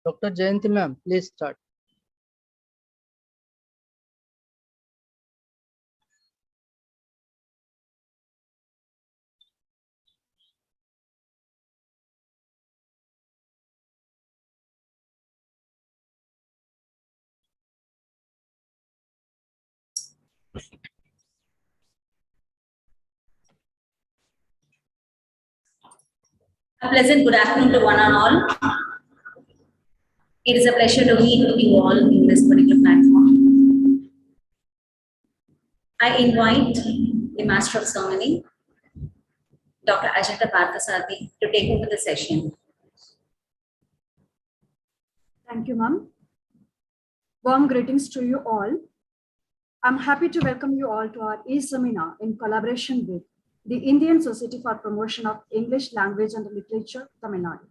Dr. Jayanti ma'am, please start. A pleasant good afternoon to one and all. It is a pleasure to meet you all in this particular platform. I invite the Master of Ceremony, Dr. Ajita Parthasarathi, to take over the session. Thank you, ma'am. Warm greetings to you all. I'm happy to welcome you all to our e-seminar in collaboration with the Indian Society for Promotion of English Language and Literature, Tamil Nadu.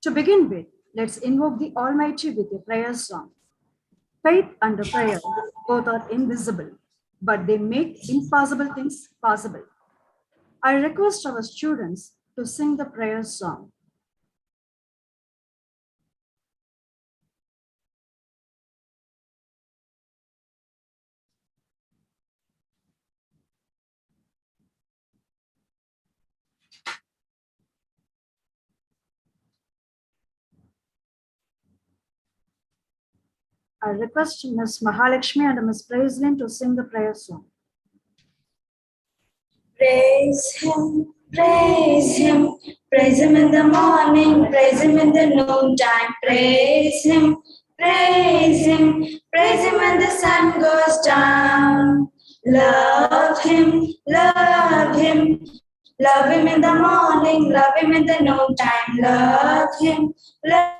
To begin with, let's invoke the Almighty with a prayer song. Faith and prayer both are invisible, but they make impossible things possible. I request our students to sing the prayer song. I request Ms. Mahalakshmi and Ms. Praiselin to sing the prayer song. Praise him, praise him, praise him in the morning, praise him in the noontime, praise him, praise him, praise him when the sun goes down. Love him, love him, love him in the morning, love him in the noontime, love him, love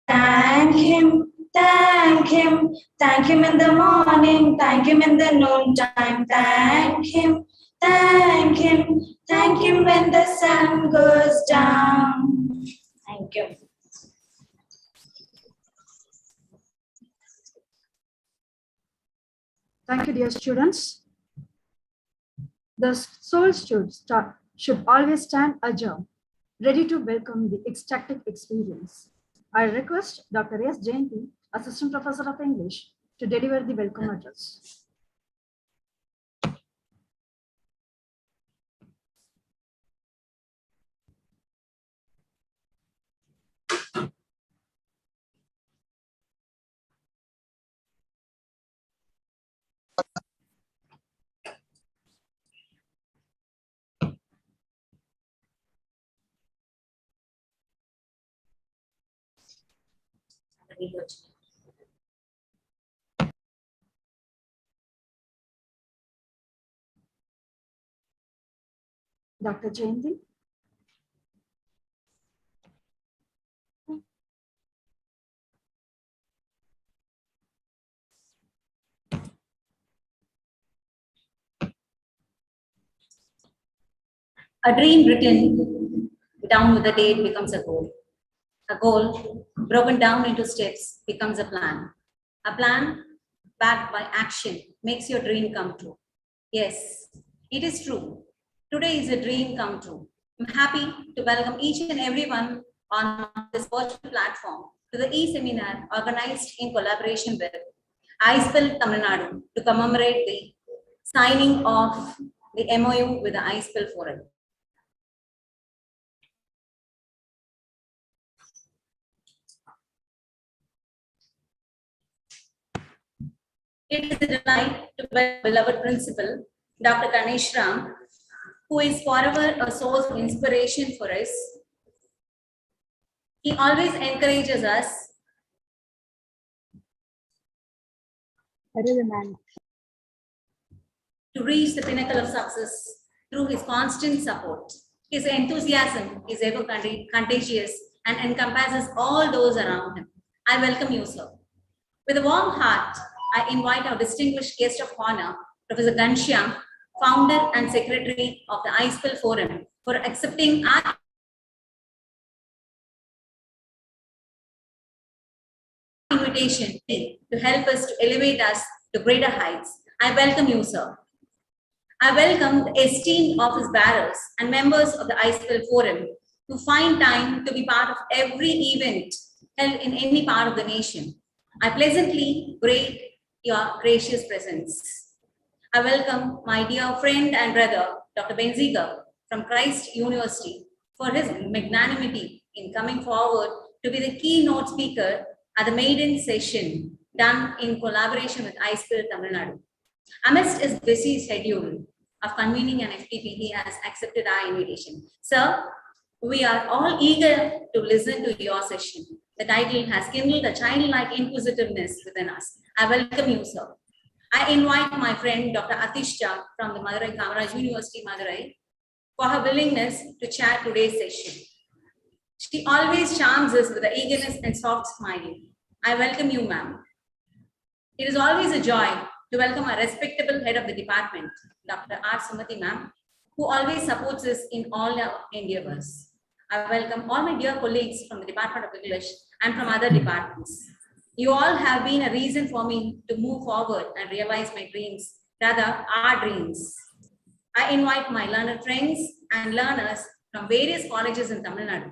Thank him, thank him, thank him in the morning, thank him in the noontime, thank him, thank him, thank him when the sun goes down. Thank you. Thank you, dear students. The soul should always stand ajar, ready to welcome the ecstatic experience. I request Dr. S. Jayanti, Assistant Professor of English, to deliver the welcome address. read your chart. Dr. Jayanti. A dream written down with a date becomes a goal. A goal broken down into steps becomes a plan. A plan backed by action makes your dream come true. Yes, it is true. Today is a dream come true. I'm happy to welcome each and everyone on this virtual platform to the e-seminar organized in collaboration with iSPELL Tamilnadu to commemorate the signing of the MOU with the iSPELL Forum. It is a delight to welcome beloved principal, Dr. Ganesh Ram, who is forever a source of inspiration for us. He always encourages us to reach the pinnacle of success through his constant support. His enthusiasm is ever contagious and encompasses all those around him. I welcome you, sir. With a warm heart, I invite our distinguished guest of honor, Professor Ghanshyam, founder and secretary of the iSPELL Forum, for accepting our invitation to help us to elevate us to greater heights. I welcome you, sir. I welcome the esteemed office bearers and members of the iSPELL Forum who find time to be part of every event held in any part of the nation. I pleasantly greet your gracious presence. I welcome my dear friend and brother, Dr. Benziger from Christ University, for his magnanimity in coming forward to be the keynote speaker at the maiden session done in collaboration with iSPELL Tamilnadu. Amidst his busy schedule of convening an FTP, he has accepted our invitation. Sir, we are all eager to listen to your session. The title has kindled a childlike inquisitiveness within us. I welcome you, sir. I invite my friend, Dr. Atishja from the Madurai Kamaraj University, Madurai, for her willingness to chair today's session. She always charms us with the eagerness and soft smiling. I welcome you, ma'am. It is always a joy to welcome our respectable head of the department, Dr. R. Sumati, ma'am, who always supports us in all our endeavors. I welcome all my dear colleagues from the Department of English and from other departments. You all have been a reason for me to move forward and realize my dreams, rather our dreams. I invite my learner friends and learners from various colleges in Tamil Nadu.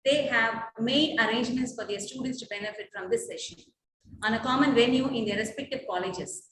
They have made arrangements for their students to benefit from this session on a common venue in their respective colleges.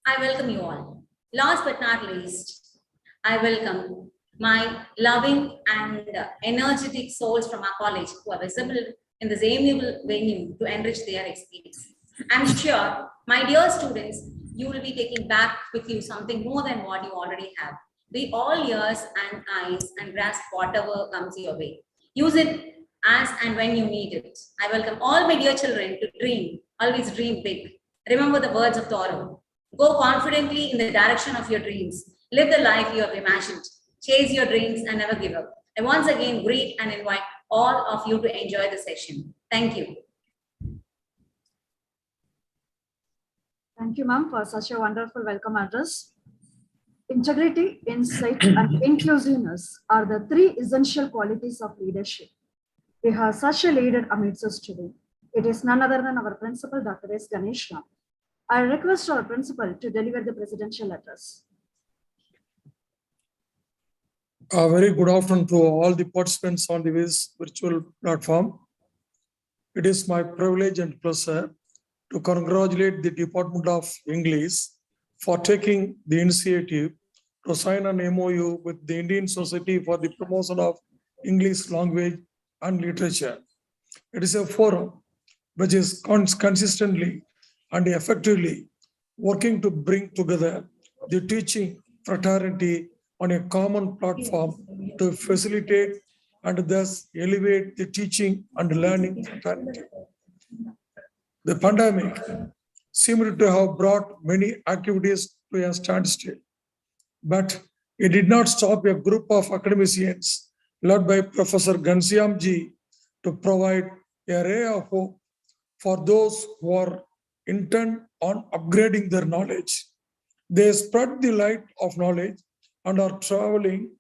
I welcome you all. Last but not least, I welcome my loving and energetic souls from our college who are visible in this amiable venue to enrich their experience. I'm sure, my dear students, you will be taking back with you something more than what you already have. Be all ears and eyes and grasp whatever comes your way. Use it as and when you need it. I welcome all my dear children to dream, always dream big. Remember the words of Thoreau. Go confidently in the direction of your dreams. Live the life you have imagined. Chase your dreams and never give up. I once again greet and invite all of you to enjoy the session. Thank you. Thank you, ma'am, for such a wonderful welcome address. Integrity, insight, and inclusiveness are the three essential qualities of leadership. We have such a leader amidst us today. It is none other than our principal, Dr. S. Ganesh Ram. I request our principal to deliver the presidential address. A very good afternoon to all the participants on this virtual platform. It is my privilege and pleasure to congratulate the Department of English for taking the initiative to sign an MOU with the Indian Society for the Promotion of English Language and Literature. It is a forum which is consistently and effectively working to bring together the teaching fraternity on a common platform to facilitate and thus elevate the teaching and learning fraternity. The pandemic seemed to have brought many activities to a standstill, but it did not stop a group of academicians led by Professor Ghanshyam ji to provide a ray of hope for those who are intent on upgrading their knowledge. They spread the light of knowledge and are traveling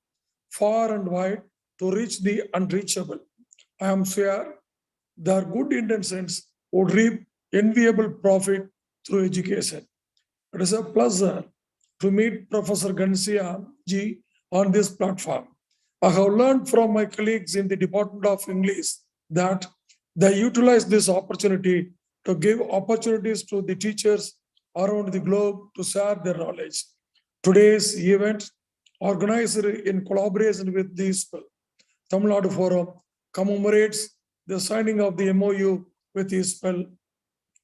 far and wide to reach the unreachable. I am sure their good intentions would reap enviable profit through education. It is a pleasure to meet Professor Ghanshyam ji on this platform. I have learned from my colleagues in the Department of English that they utilize this opportunity to give opportunities to the teachers around the globe to share their knowledge. Today's event, organized in collaboration with the iSPELL, TAMILNADU Forum, commemorates the signing of the MOU with iSPELL.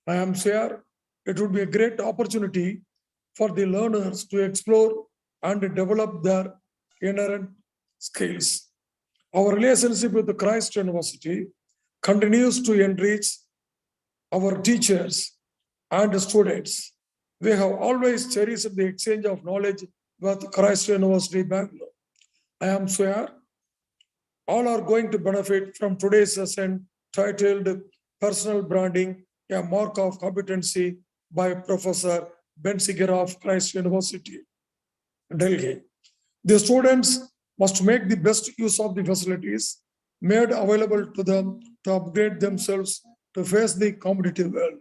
I am sure it would be a great opportunity for the learners to explore and develop their inherent skills. Our relationship with the Christ University continues to enrich our teachers and students. We have always cherished the exchange of knowledge with Christ University, Bangalore. I am sure all are going to benefit from today's session titled Personal Branding, a Mark of Competency by Professor Bensiger of Christ University, Delhi. The students must make the best use of the facilities made available to them to upgrade themselves to face the competitive world.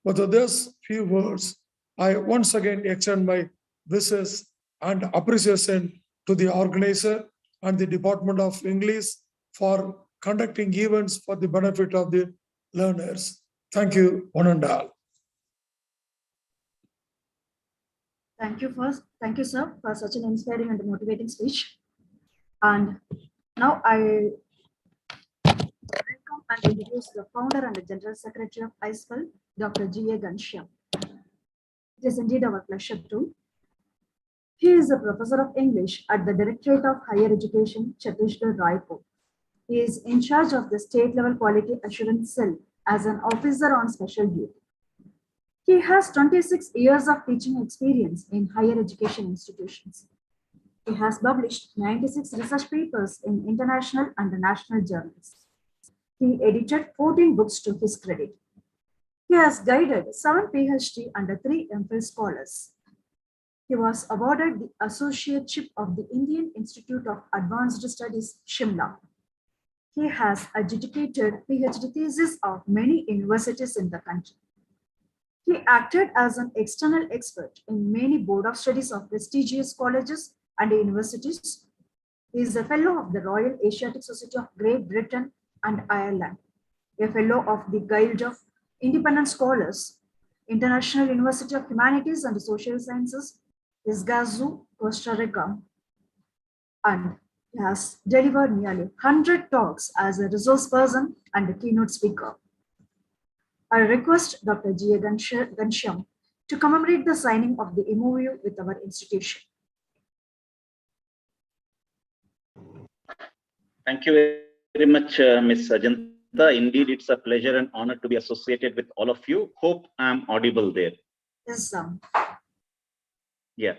With these few words, I once again extend my wishes and appreciation to the organizer and the Department of English for conducting events for the benefit of the learners. Thank you, one and all. Thank you, sir, for such an inspiring and motivating speech. And now I welcome and introduce the founder and the General Secretary of iSPELL, Dr. G.A. Ghanshyam. It is indeed our pleasure too. He is a professor of English at the Directorate of Higher Education, Chhattisgarh, Raipur. He is in charge of the state-level quality assurance cell as an officer on special duty. He has 26 years of teaching experience in higher education institutions. He has published 96 research papers in international and national journals. He edited 14 books to his credit. He has guided 7 PhD and 3 MPhil scholars. He was awarded the Associateship of the Indian Institute of Advanced Studies, Shimla. He has adjudicated PhD theses of many universities in the country. He acted as an external expert in many board of studies of prestigious colleges and universities. He is a fellow of the Royal Asiatic Society of Great Britain and Ireland, a fellow of the Guild of Independent Scholars, International University of Humanities and Social Sciences, Izgazu, Costa Rica, and he has delivered nearly 100 talks as a resource person and a keynote speaker. I request Dr. G.A. Ghanshyam to commemorate the signing of the MOU with our institution. Thank you very much, Ms. Ajanta. Indeed, it's a pleasure and honor to be associated with all of you. Hope I'm audible there. Yes, Yeah.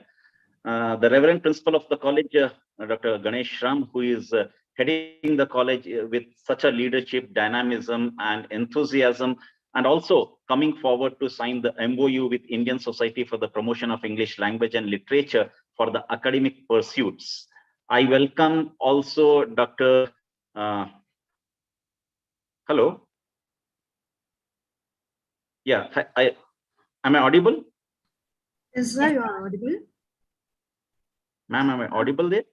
The Reverend Principal of the college, Dr. Ganesh Ram, who is heading the college with such a leadership, dynamism, and enthusiasm, and also coming forward to sign the MOU with Indian Society for the Promotion of English Language and Literature for the academic pursuits. I welcome also Dr. Hello. Yeah, am I audible? Yes, sir, you are audible. Ma'am, am I audible there?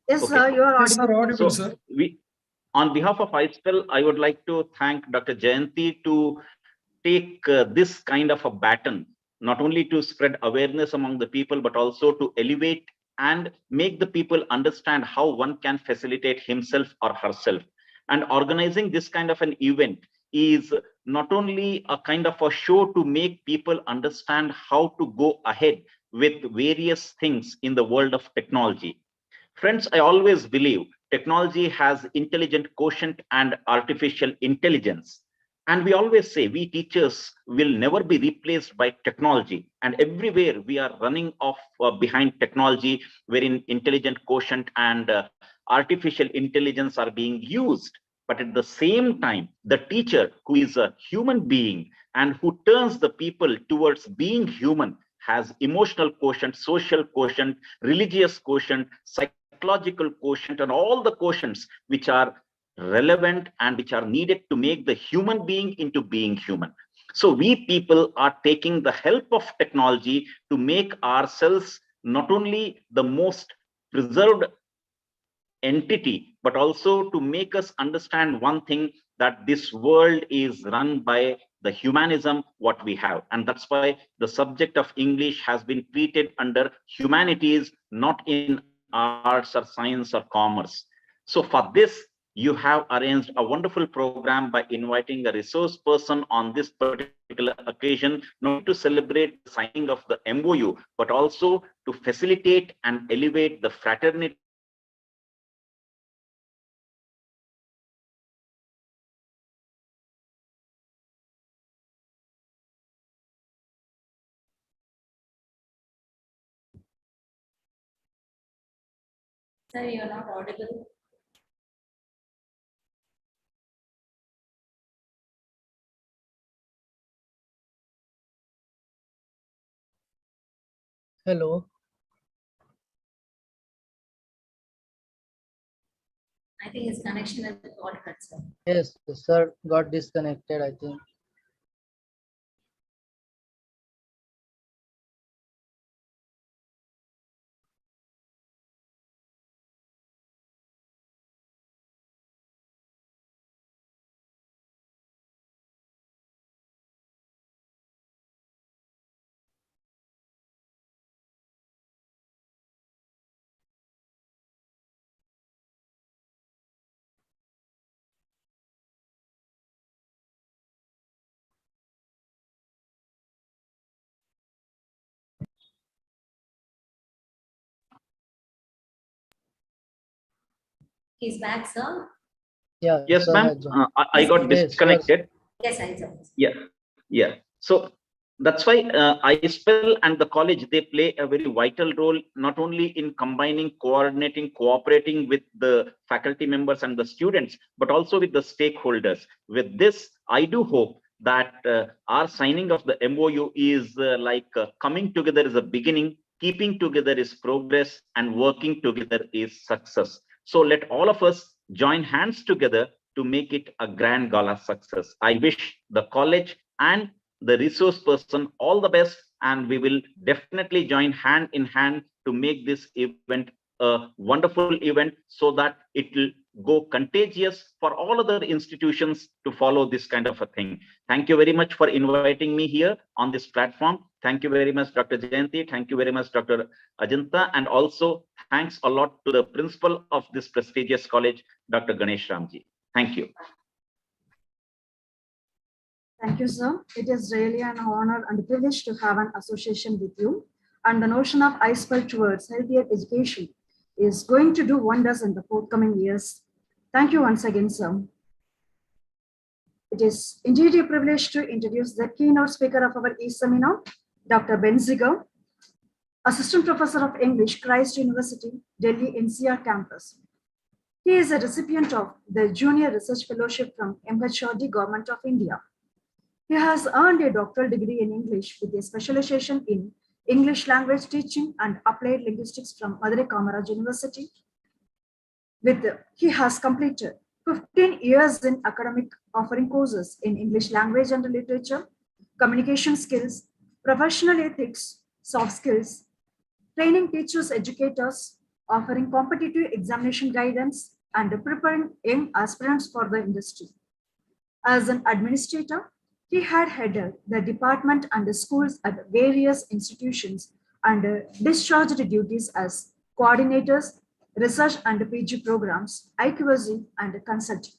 Yes, Okay. sir, you are Yes, sir, audible. audible, So sir. on behalf of iSPELL, I would like to thank Dr. Jayanti to take this kind of a baton, not only to spread awareness among the people, but also to elevate and make the people understand how one can facilitate himself or herself. And organizing this kind of an event is not only a kind of a show to make people understand how to go ahead with various things in the world of technology. Friends, I always believe technology has intelligent quotient and artificial intelligence. And we always say we teachers will never be replaced by technology. And everywhere we are running off behind technology, wherein intelligent quotient and artificial intelligence are being used. But at the same time, the teacher, who is a human being and who turns the people towards being human, has emotional quotient, social quotient, religious quotient, psychological quotient, and all the quotients which are relevant and which are needed to make the human being into being human. So we people are taking the help of technology to make ourselves not only the most preserved entity, but also to make us understand one thing, that this world is run by the humanism what we have. And that's why the subject of English has been treated under humanities, not in arts or science or commerce. So for this, you have arranged a wonderful program by inviting a resource person on this particular occasion, not to celebrate the signing of the MOU, but also to facilitate and elevate the fraternity. Sir, you're not audible. Hello. I think his connection with the got cut, sir. Yes, sir got disconnected, I think. He's back, sir. Yeah, Yes, sir ma'am. has joined. I got Yes, disconnected. Yes, I saw. Yeah. So that's why iSPELL and the college, they play a very vital role, not only in combining, coordinating, cooperating with the faculty members and the students, but also with the stakeholders. With this, I do hope that our signing of the MOU is coming together is a beginning, keeping together is progress, and working together is success. So let all of us join hands together to make it a grand gala success. I wish the college and the resource person all the best, and we will definitely join hand in hand to make this event a wonderful event, so that it will go contagious for all other institutions to follow this kind of a thing. Thank you very much for inviting me here on this platform. Thank you very much, Dr. Jayanti. Thank you very much, Dr. Ajanta. And also thanks a lot to the principal of this prestigious college, Dr. Ganesh Ramji. Thank you. Thank you, sir. It is really an honor and a privilege to have an association with you. And the notion of iSPELL towards healthier education is going to do wonders in the forthcoming years. Thank you once again, sir. It is indeed a privilege to introduce the keynote speaker of our e-seminar, Dr. Ben Ziger, Assistant Professor of English, Christ University, Delhi NCR campus. He is a recipient of the Junior Research Fellowship from MHRD Government of India. He has earned a doctoral degree in English with a specialization in English language teaching and applied linguistics from Madurai Kamaraj University. He has completed 15 years in academic offering courses in English language and literature, communication skills, professional ethics, soft skills, training teachers, educators, offering competitive examination guidance, and preparing young aspirants for the industry. As an administrator, he had headed the department and the schools at various institutions and discharged duties as coordinators, research and PG programs, IQSC, and consulting.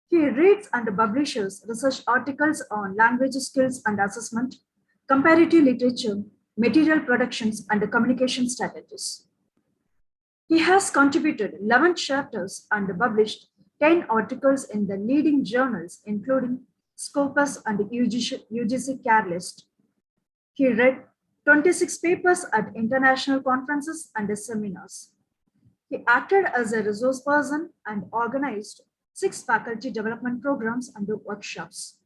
He reads and publishes research articles on language skills and assessment, comparative literature, material productions, and communication strategies. He has contributed 11 chapters and published 10 articles in the leading journals, including Scopus and UGC Catalyst. He read 26 papers at international conferences and seminars. He acted as a resource person and organized 6 faculty development programs and workshops.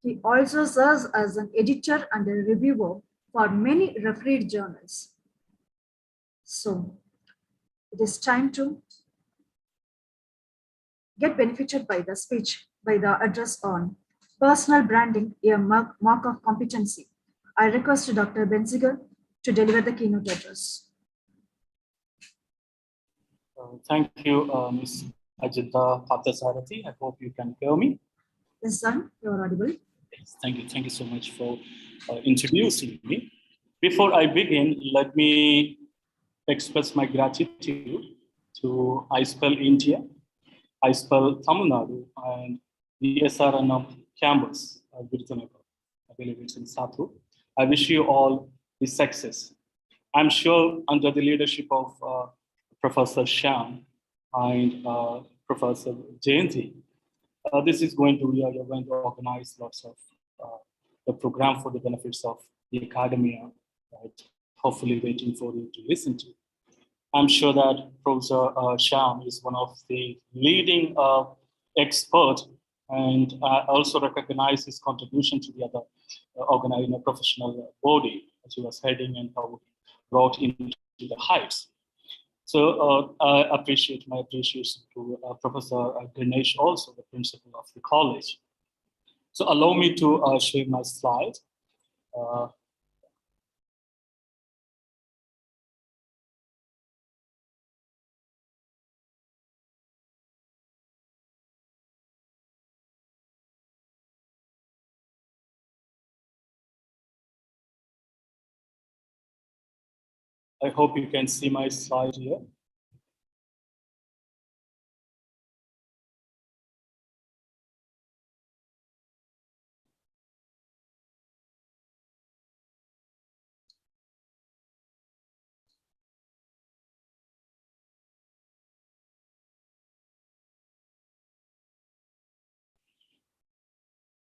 He also serves as an editor and a reviewer for many refereed journals. So, it is time to get benefited by the speech, by the address on personal branding, a mark of competency. I request Dr. Benziger to deliver the keynote address. Thank you, Ms. Ajita Pathasarathi. I hope you can hear me. Yes, sir, you are audible. Yes, thank you. Thank you so much for introducing me. Before I begin, let me express my gratitude to iSPELL India, iSPELL Tamil Nadu, and the SRNM campus, Viruthunagar. I believe it's in Sathu. I wish you all the success. I'm sure under the leadership of Professor Shyam and Professor Jayanti, this is going to, we are going to organize lots of the program for the benefits of the academia, right? Hopefully waiting for you to listen to. I'm sure that Professor Shyam is one of the leading experts, and also recognize his contribution to the other organizing professional body as he was heading and how he brought into the heights. So I appreciate my appreciation to Professor Ganesh, also the principal of the college. So allow me to share my slide. I hope you can see my slide here.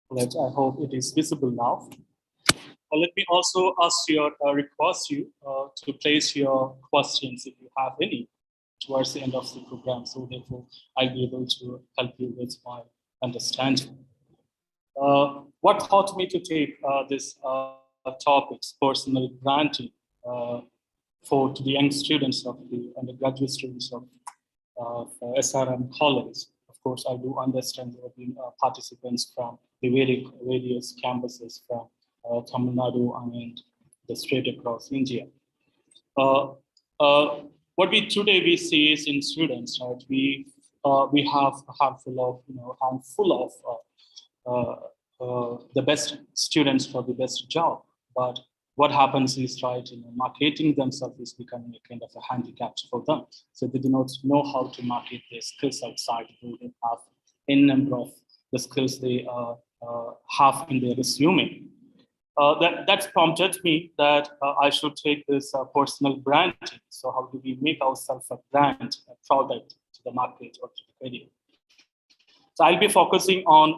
Right, I hope it is visible now. Let me also request you to place your questions if you have any towards the end of the program. So therefore, I'll be able to help you with my understanding. What taught me to take this topics, personal branding, for to the young students of the undergraduate students of SRM college. Of course, I do understand there have been participants from the various campuses from Tamil Nadu and the state across India. What we today we see is in students, right? We have a handful of the best students for the best job, but what happens is, right, marketing themselves is becoming a kind of a handicap for them. So they do not know how to market their skills outside. They don't have any number of the skills they have in their resume. That's prompted me that I should take this personal branding. So how do we make ourselves a brand, a product to the market or to the career? So I'll be focusing on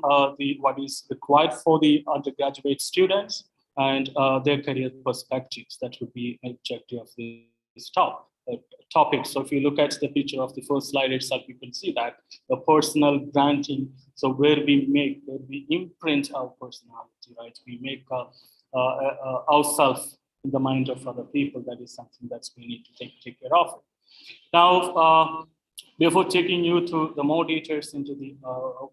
what is required for the undergraduate students and their career perspectives. That would be an objective of this topic. So if you look at the picture of the first slide itself, you can see that the personal branding, so where we imprint our personality, right? We make ourselves in the mind of other people. That is something that we need to take care of. Now, before taking you to the more details into the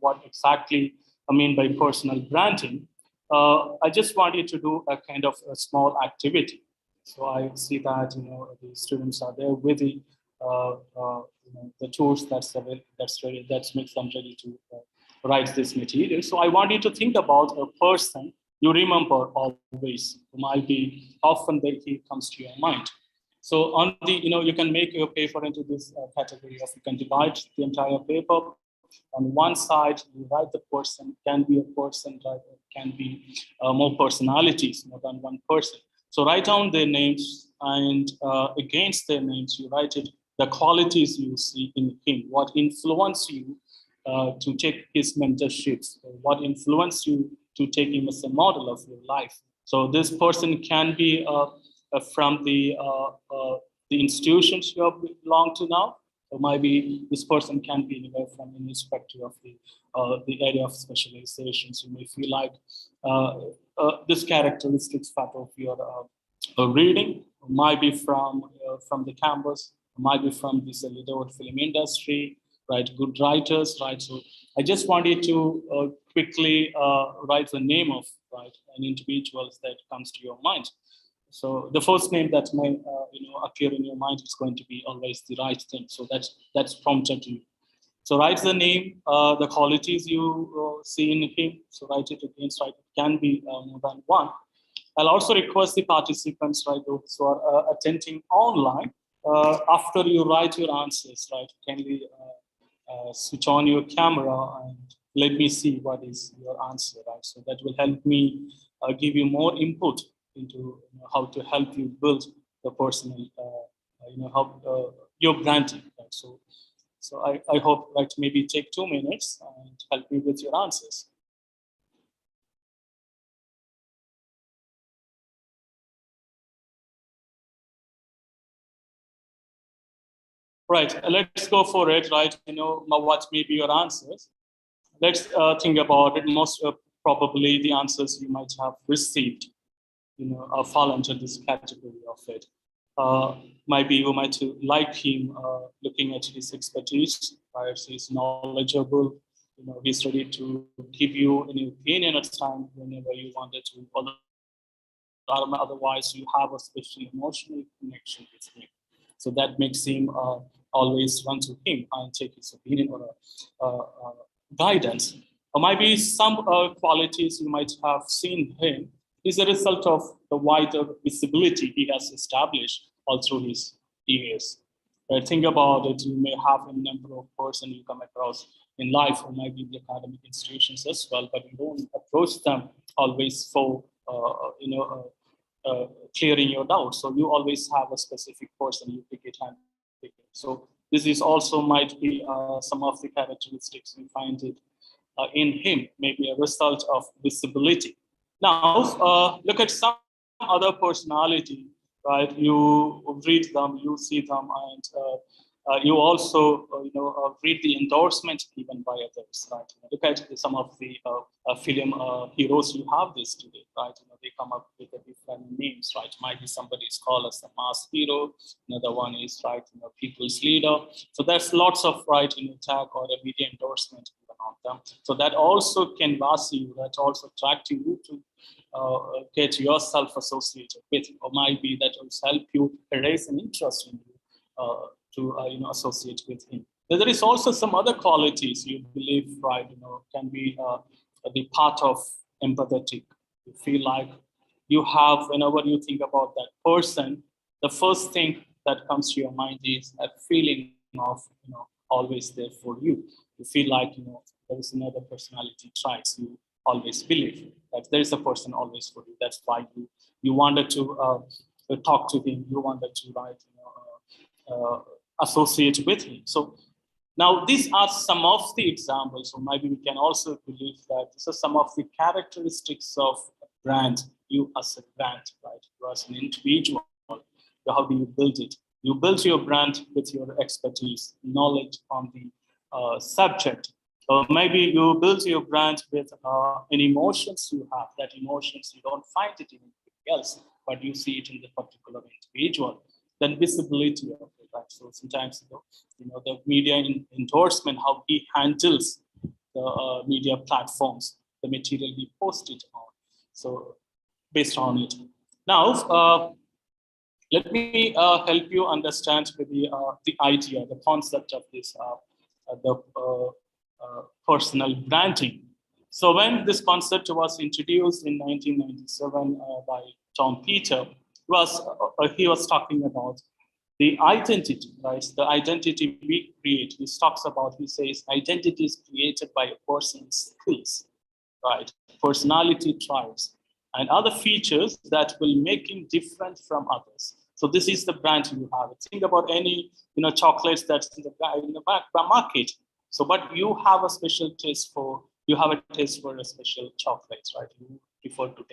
what exactly I mean by personal branding, I just wanted to do a kind of a small activity. So I see that the students are there with the tools that's ready, that makes them ready to write this material. So I want you to think about a person you remember always, who might be often that he comes to your mind. So on the you can make your paper into this category of, you can divide the entire paper. On one side, you write the person, can be a person, right? Can be more personalities, more than one person. So write down their names, and against their names, you write it the qualities you see in him, what influenced you to take his mentorships, what influenced you to take him as a model of your life. So this person can be from the institutions you belong to now, or maybe this person can be anywhere from any spectrum of the area of specializations. You may feel like this characteristics part of your reading might be from the campus, might be from the Hollywood film industry, right? Good writers, right? So I just wanted to quickly write the name of an individual that comes to your mind. So the first name that may appear in your mind is going to be always the right thing. So that's prompted you. So write the name, the qualities you see in him. So write it against, right? It can be more than one. I'll also request the participants, right, those who are attending online, after you write your answers, right, kindly switch on your camera and let me see what is your answer, right? So that will help me give you more input into how to help you build the personal, how your branding, right? So I hope, right, maybe take 2 minutes and help me with your answers. Right, let's go for it, right? What may be your answers. Let's think about it. Most probably the answers you might have received, fall into this category of it. Maybe you might like him looking at his expertise, right? So he's knowledgeable, he's ready to give you an opinion at time whenever you wanted to. Otherwise, you have a special emotional connection with him. So that makes him always run to him and take his opinion or guidance. Or maybe some qualities you might have seen him is a result of the wider visibility he has established all through his years. Think about it, you may have a number of persons you come across in life, or maybe the academic institutions as well, but you don't approach them always for clearing your doubts. So you always have a specific person you pick it and pick it. So this is also might be some of the characteristics we find it in him, maybe a result of visibility. Now, look at some other personality, right? You read them, you see them, and you also, read the endorsement given by others, right? Look at some of the film heroes you have this today, right? They come up with different names, right? Might be somebody is called as a mass hero, another one is, right, people's leader. So there's lots of, right, tag or a media endorsement on them. So that also canvas you, that also attract you to get yourself associated with, or might be that will help you raise an interest in you to associate with him. There is also some other qualities you believe, right, can be the part of empathetic. You feel like you have, whenever you think about that person, the first thing that comes to your mind is a feeling of, always there for you. You feel like, there is another personality traits you always believe that there is a person always for you. That's why you wanted to talk to him, you wanted to, right, associate with him. So now these are some of the examples, or maybe we can also believe that these are some of the characteristics of a brand, you as a brand, right? You as an individual, how do you build it? You build your brand with your expertise, knowledge on the subject. Or maybe you build your brand with an emotions you have, that emotions you don't find it in anything else, but you see it in the particular individual. Then visibility of it, right? So sometimes, the media endorsement, how he handles the media platforms, the material he posted on. So based on it. Now, let me help you understand the idea, the concept of this, personal branding. So when this concept was introduced in 1997 by Tom Peter, he was talking about the identity, right? The identity we create. He talks about, he says, identity is created by a person's skills, right? Personality traits and other features that will make him different from others. So this is the brand you have. Think about any chocolates that's in the market. So, but you have a special taste for a special chocolates, right? You prefer to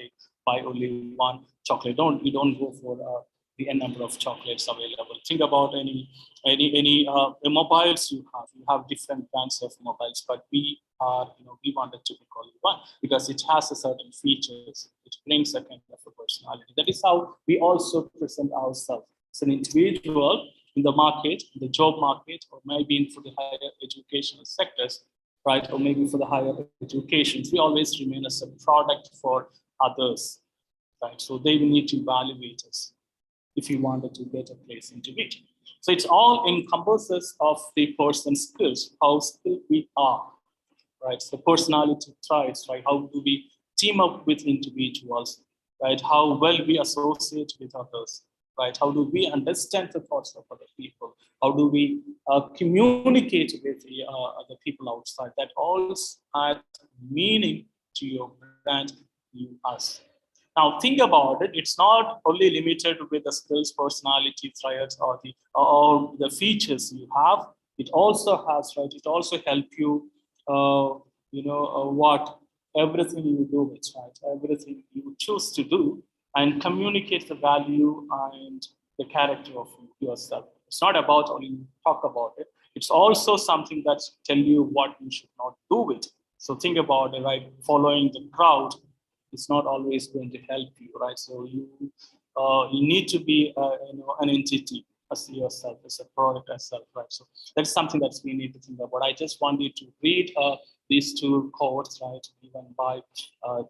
buy only one chocolate. You don't go for the n number of chocolates available. Think about any mobiles you have. You have different brands of mobiles, but we wanted to pick only one because it has a certain features. It brings a kind of a personality. That is how we also present ourselves as an individual in the market, in the job market, or maybe for the higher educational sectors, right? Or maybe for the higher education. We always remain as a product for others, right? So they will need to evaluate us if you wanted to get a place into it. So it's all encompasses of the person's skills, how skilled we are, right? So personality traits, right? How do we team up with individuals, right? How well we associate with others, right? How do we understand the thoughts of other people? How do we communicate with the other people outside? That all adds meaning to your brand, you, us. Now think about it. It's not only limited with the skills, personality traits, or the features you have. It also has, right? It also helps you, what everything you do, it's right. Everything you choose to do, and communicate the value and the character of yourself. It's not about only talk about it. It's also something that tell you what you should not do with it. So think about it, right? Following the crowd is not always going to help you, right? So you need to be an entity as yourself, as a product as self, right? So that's something that we need to think about. I just want you to read these two quotes, right, given by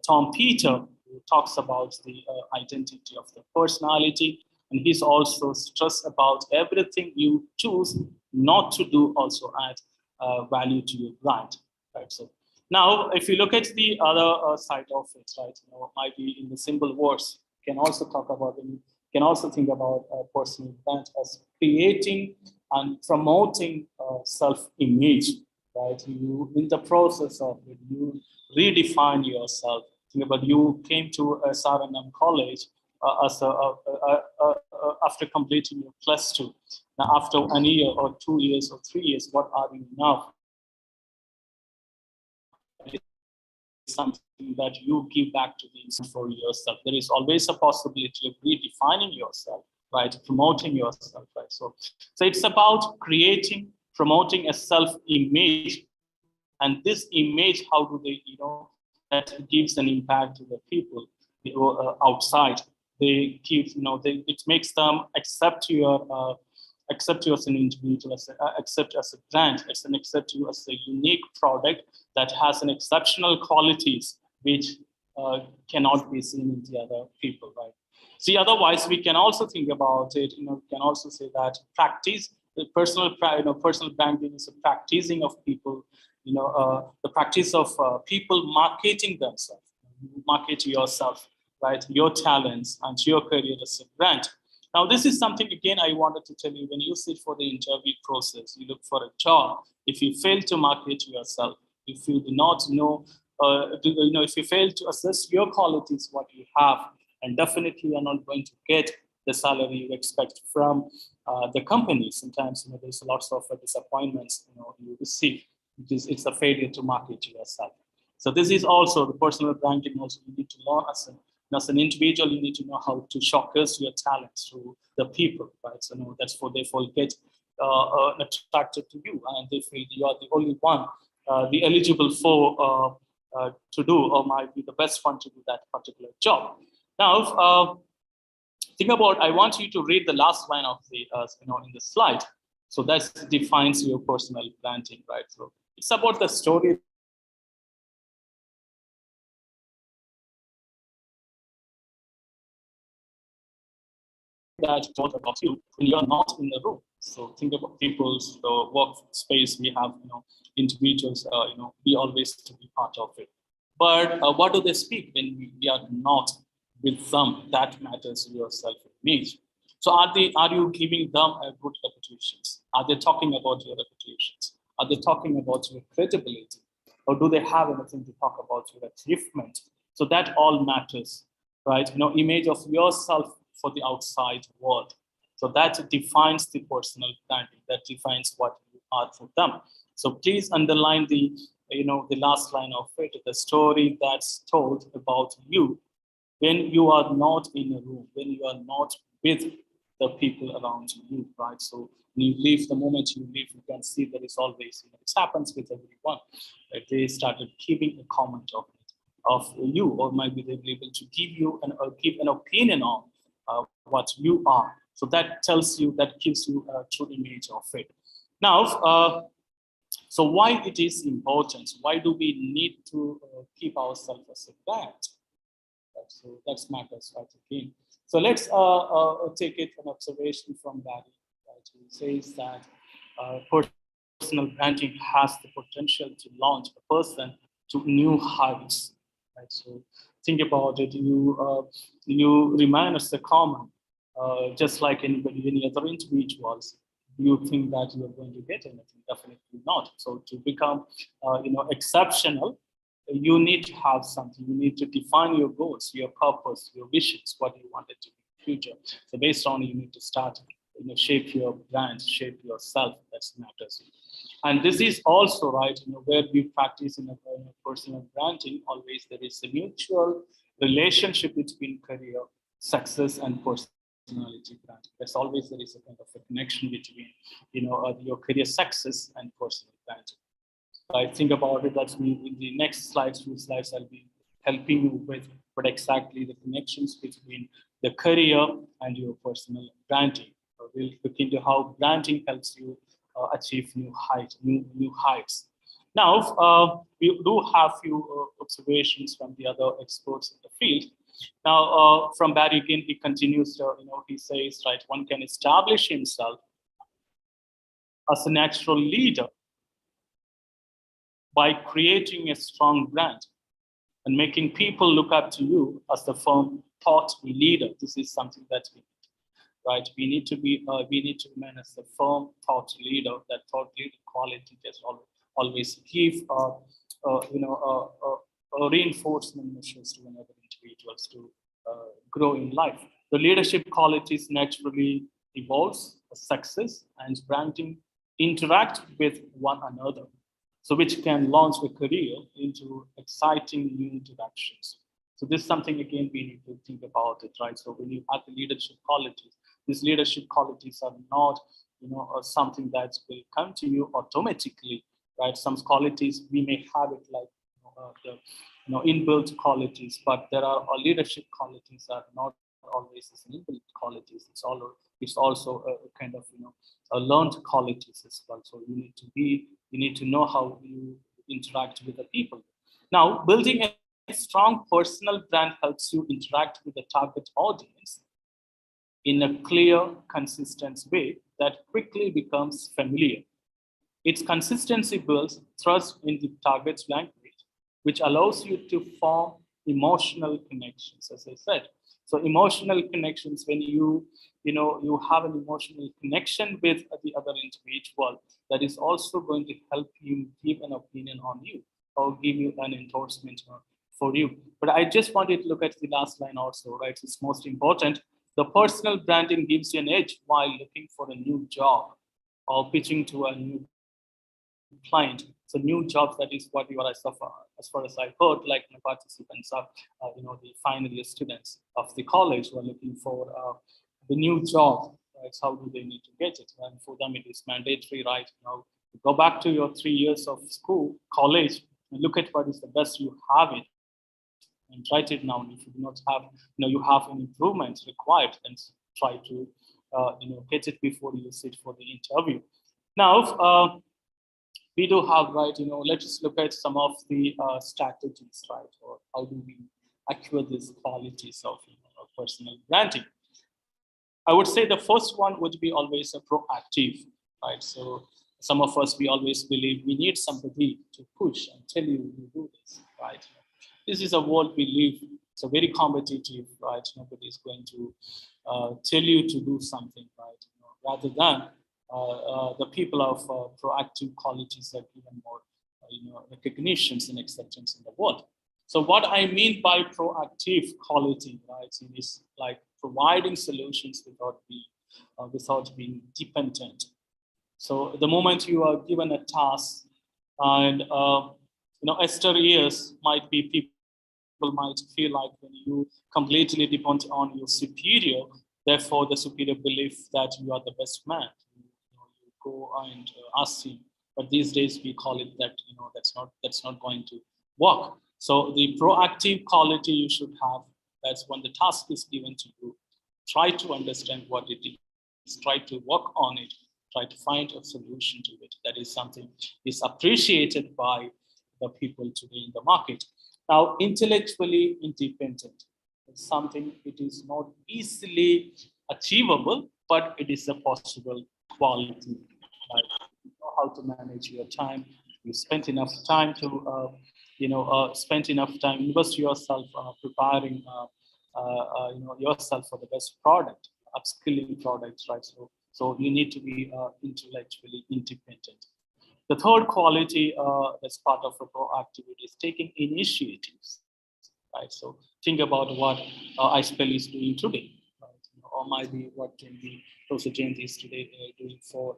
Tom Peter, who talks about the identity of the personality, and he's also stressed about everything you choose not to do also add value to your brand, right? So now, if you look at the other side of it, right, might be in the simple words, can also talk about, can also think about personal brand as creating and promoting self-image, right? You, in the process of it, you redefine yourself. Think about you came to SRNM college after completing your +2. Now, after 1 year or 2 years or 3 years, what are you now? Something that you give back to the for yourself. There is always a possibility of redefining yourself, right? Promoting yourself, right? So it's about creating, promoting a self-image, and this image, how do they, that gives an impact to the people outside. They give, it makes them accept you as an individual, accept as a brand, accept you as a unique product that has an exceptional qualities which cannot be seen in the other people, right? See, otherwise we can also think about it. We can also say that practice the personal branding is a practicing of people. The practice of people marketing themselves. Market yourself, right? Your talents and your career as a brand. Now, this is something, again, I wanted to tell you, when you sit for the interview process, you look for a job. If you fail to market yourself, if you do not know, if you fail to assess your qualities, what you have, and definitely you're not going to get the salary you expect from the company. Sometimes, there's lots of disappointments, you receive, because it's a failure to market yourself. So this is also the personal branding. Also, you need to learn as an individual, you need to know how to showcase your talents to the people, right? So that's what they get attracted to you, and they feel you are the only one, the eligible for to do, or might be the best one to do that particular job. Now, think about. I want you to read the last line of the in the slide. So that defines your personal branding, right? So it's about the story that talk about you when you're not in the room. So think about people's workspace. We have individuals. We always to be part of it. But what do they speak when we are not with them? That matters your self-image. So are you giving them a good reputations? Are they talking about your reputations? Are they talking about your credibility? Or do they have anything to talk about your achievement? So that all matters, right? Image of yourself for the outside world. So that defines the personal branding, that defines what you are for them. So please underline the, the last line of it, the story that's told about you when you are not in a room, when you are not with the people around you, right? So when you leave, the moment you leave, you can see there is always, it happens with everyone. Like they started keeping a comment of you, or maybe they were able to give you give an opinion on what you are. So that tells you, that gives you a true image of it. Now, so why it is important? Why do we need to keep ourselves as a brand? So that's matters, right? Again. So let's take it an observation from Barry. Right? He says that personal branding has the potential to launch a person to new heights. Right? So think about it. You remain as the common, just like anybody, any other individuals. You think that you are going to get anything? Definitely not. So to become, exceptional, you need to have something. You need to define your goals, your purpose, your visions, what you want it to be in the future. So based on, you need to start, shape your brand, shape yourself. That matters. And this is also, right, where we practice in a personal branding. Always there is a mutual relationship between career success and personality branding. There's always, there is a kind of a connection between, your career success and personal branding. I think about it, that's me in the next slides, few slides, I'll be helping you with what exactly the connections between the career and your personal branding. We'll look into how branding helps you achieve new heights. Now, we do have few observations from the other experts in the field. Now, from Barry again, he continues, he says, right, one can establish himself as a natural leader by creating a strong brand and making people look up to you as the firm thought leader. This is something that we need, right? We need to remain as the firm thought leader. That thought leader quality just always give reinforcement measures to another individuals to grow in life. The leadership qualities naturally evolves as success and branding interact with one another. So which can launch a career into exciting new directions. So this is something, again, we need to think about it, right? So when you have the leadership qualities, these leadership qualities are not, something that will come to you automatically, right? Some qualities, we may have it like, the inbuilt qualities, but there are leadership qualities that are not always as inbuilt qualities. It's also a kind of, a learned qualities as well. So you need to know how you interact with the people. Now, building a strong personal brand helps you interact with the target audience in a clear, consistent way that quickly becomes familiar. Its consistency builds trust in the target's language, which allows you to form emotional connections, as I said. So emotional connections, when you have an emotional connection with the other individual, that is also going to help you give an opinion on you or give you an endorsement for you. But I just wanted to look at the last line also, right? It's most important. The personal branding gives you an edge while looking for a new job or pitching to a new client. So new jobs, that is what you are, as far as I heard, like my participants are, the final year students of the college who are looking for the new job, right? How do they need to get it? And for them, it is mandatory, right? Go back to your 3 years of school, college, and look at what is the best you have it, and write it down. If you do not have, you have an improvement required, then try to, get it before you sit for the interview. Now, we do have, right, let's just look at some of the strategies, right? Or how do we acquire these qualities of personal branding? I would say the first one would be always a proactive, right? So some of us, we always believe we need somebody to push and tell you do this, right? This is a world we live. It's a very competitive, right? Nobody is going to tell you to do something, right? Rather than the people of proactive qualities are given more, recognitions and acceptance in the world. So what I mean by proactive quality, right, is like providing solutions without being without being dependent. So the moment you are given a task, and exteriors might be, people might feel like when you completely depend on your superior, therefore the superior belief that you are the best man. You go and ask him. But these days we call it that that's not going to work. So the proactive quality you should have, that's when the task is given to you, try to understand what it is, try to work on it, try to find a solution to it. That is something is appreciated by the people today in the market. Now, intellectually independent is something, it is not easily achievable, but it is a possible quality. Right? You know how to manage your time. You spend enough time to, invest yourself preparing, yourself for the best product, upskilling products, right? So you need to be intellectually independent. The third quality that's part of a proactivity is taking initiatives, right? So think about what iSPELL is doing today, right? Or might be what can be Professor Jayanti is today doing for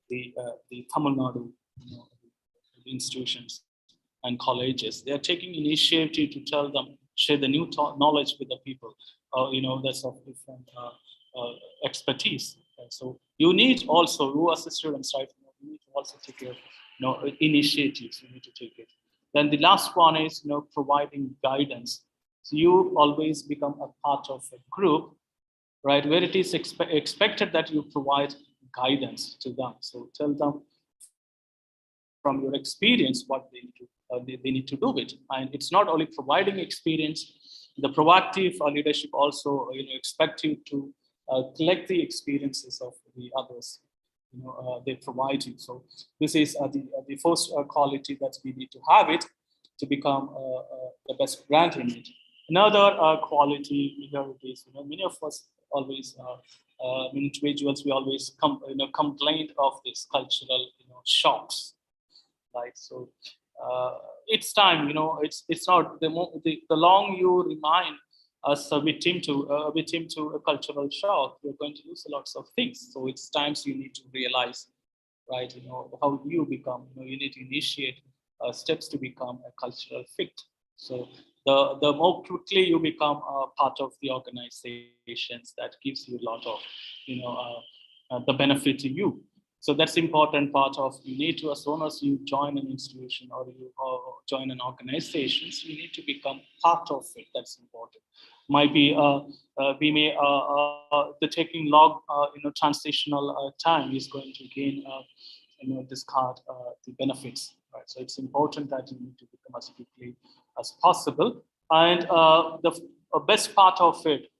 the TAMILNADU institutions and colleges. They are taking initiative to tell them, share the new knowledge with the people, that's of different expertise. Right? So you need also, who are students, right? You need to also take care of, initiatives. You need to take it. Then the last one is, providing guidance. So you always become a part of a group, right, where it is expected that you provide guidance to them. So tell them from your experience what they need to do with. And it's not only providing experience, the proactive leadership also expect you to collect the experiences of the others they provide you. So this is the first quality that we need to have it to become the best brand in it. Another quality here is, many of us always, individuals, we always complain of this cultural shocks, right? So it's time, it's not the long you remain as a victim to a cultural shock, you're going to lose lots of things. So it's times you need to realize, right? How you become. You need to initiate steps to become a cultural fit. So the more quickly you become a part of the organizations, that gives you a lot of the benefit to you. So that's important part of, you need to, as soon as you join an institution or you join an organization, so you need to become part of it. That's important. Might be we may the taking long transitional time is going to gain discard the benefits, right? So it's important that you need to become as quickly as possible. And the best part of it,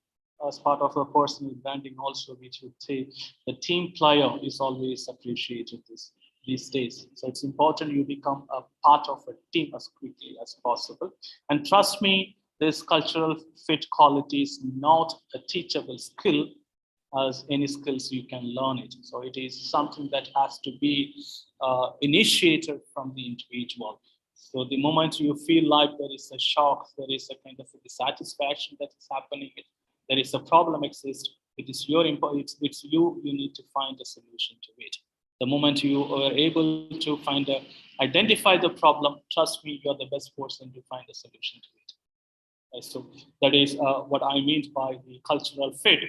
as part of a personal branding also, which would say the team player is always appreciated these days. So it's important you become a part of a team as quickly as possible. And trust me, this cultural fit quality is not a teachable skill, as any skills you can learn it. So it is something that has to be initiated from the individual. So the moment you feel like there is a shock, there is a kind of a dissatisfaction that is happening, there is a problem exists, it is your it's you need to find a solution to it. The moment you are able to identify the problem, trust me, you're the best person to find a solution to it. So that is what I mean by the cultural fit.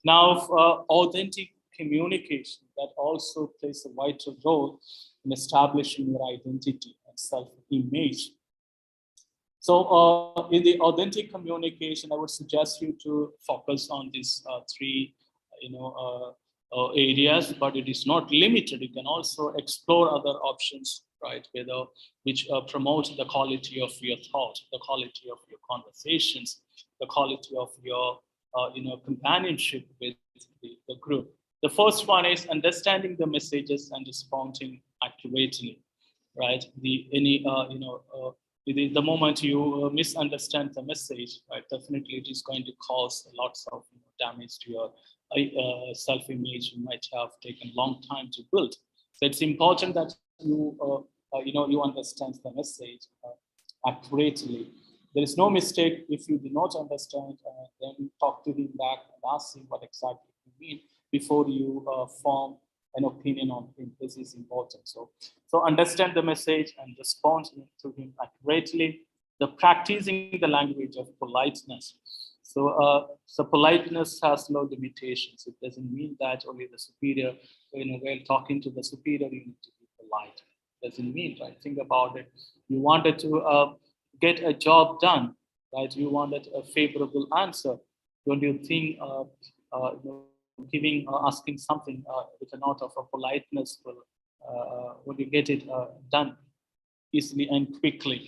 Now, authentic communication, that also plays a vital role in establishing your identity and self-image. So in the authentic communication, I would suggest you to focus on these three areas, but it is not limited. You can also explore other options, right? Which promote the quality of your thought, the quality of your conversations, the quality of your companionship with the group. The first one is understanding the messages and responding accurately, right? The moment you misunderstand the message, right, definitely it is going to cause lots of damage to your self-image. You might have taken a long time to build. So it's important that you understand the message accurately. There is no mistake if you do not understand, then talk to him back and ask him what exactly you mean. before you form an opinion on him. This is important. So understand the message and respond to him accurately. The practicing the language of politeness. So politeness has no limitations. It doesn't mean that only the superior, while talking to the superior, you need to be polite. It doesn't mean, right? Think about it. You wanted to get a job done, right? You wanted a favorable answer. Don't you think asking something with a note of a politeness will you get it done easily and quickly?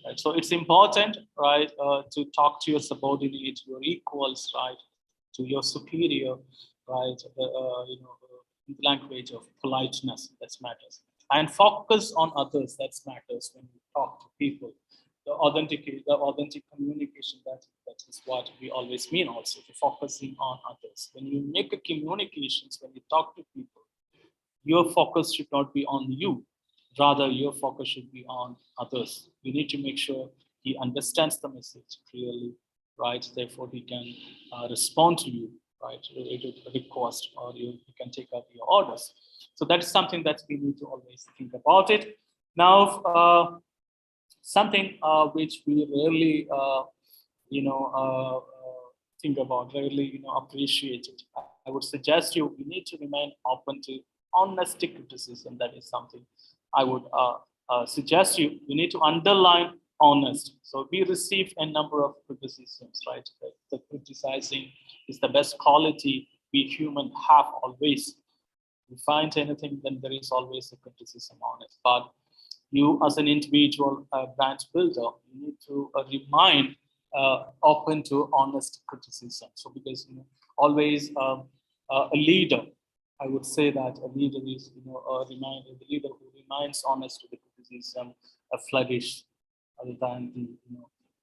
Right? So it's important, right, to talk to your subordinate, your equals, right, to your superior, right, in the language of politeness. That matters. And focus on others. That matters when you talk to people. The authentic communication, that is what we always mean also, to focusing on others. When you make a communications, when you talk to people, your focus should not be on you. Rather, your focus should be on others. You need to make sure he understands the message clearly, right? Therefore, he can respond to you, right? A request, or you can take up your orders. So that's something that we need to always think about it. Now, something which we rarely, think about, rarely, appreciate it. I would suggest you need to remain open to honest criticism. That is something I would suggest you need to underline honest. So we receive a number of criticisms, right? The criticizing is the best quality we human have always. If you find anything, then there is always a criticism on it. But you as an individual branch builder, you need to remain open to honest criticism. So because always a leader, I would say that a leader is the leader who remains honest to the criticism, flourish other than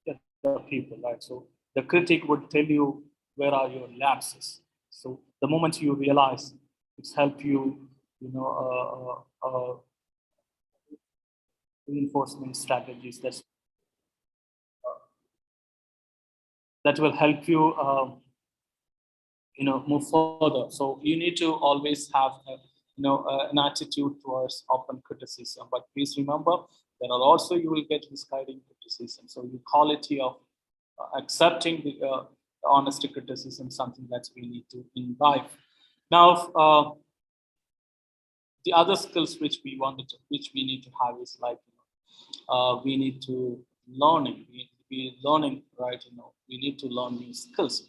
the people, right? So the critic would tell you where are your lapses. So the moment you realize, it's help you, reinforcement strategies that will help you move further. So you need to always have an attitude towards open criticism. But please remember, there are also, you will get misguiding criticism. So the quality of accepting the honest criticism, something that we need to imbibe. Now, the other skills which we need to have is like we need to learning. We learning, right? We need to learn new skills.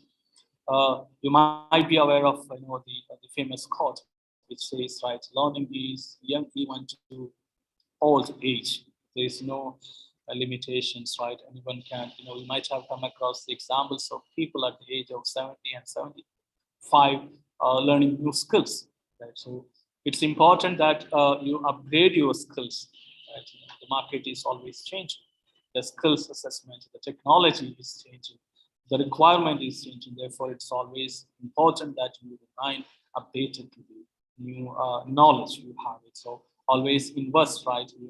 You might be aware of the famous quote which says, right, learning is young even to old age. There is no limitations, right? Anyone can, you might have come across the examples of people at the age of 70 and 75 learning new skills, right? So it's important that you upgrade your skills, right? The market is always changing. The skills assessment, the technology is changing. The requirement is changing. Therefore, it's always important that you remain updated to the new knowledge you have it. So always invest, right, in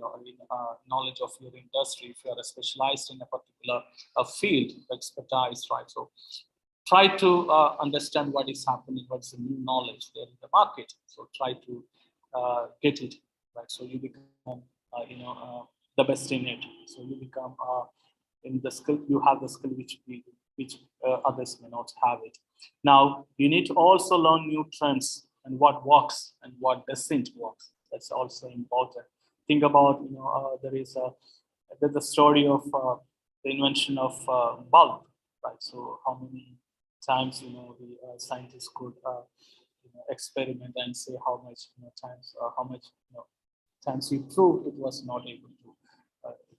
knowledge of your industry. If you are specialized in a particular field, expertise, right? So try to understand what is happening, what's the new knowledge there in the market. So try to get it, right? So you become, the best in it. So you become in the skill, you have the skill which others may not have it. Now, you need to also learn new trends and what works and what doesn't work. That's also important. Think about, there is the story of the invention of bulb, right? So how many times, the scientists could experiment and say how much times you proved it was not able to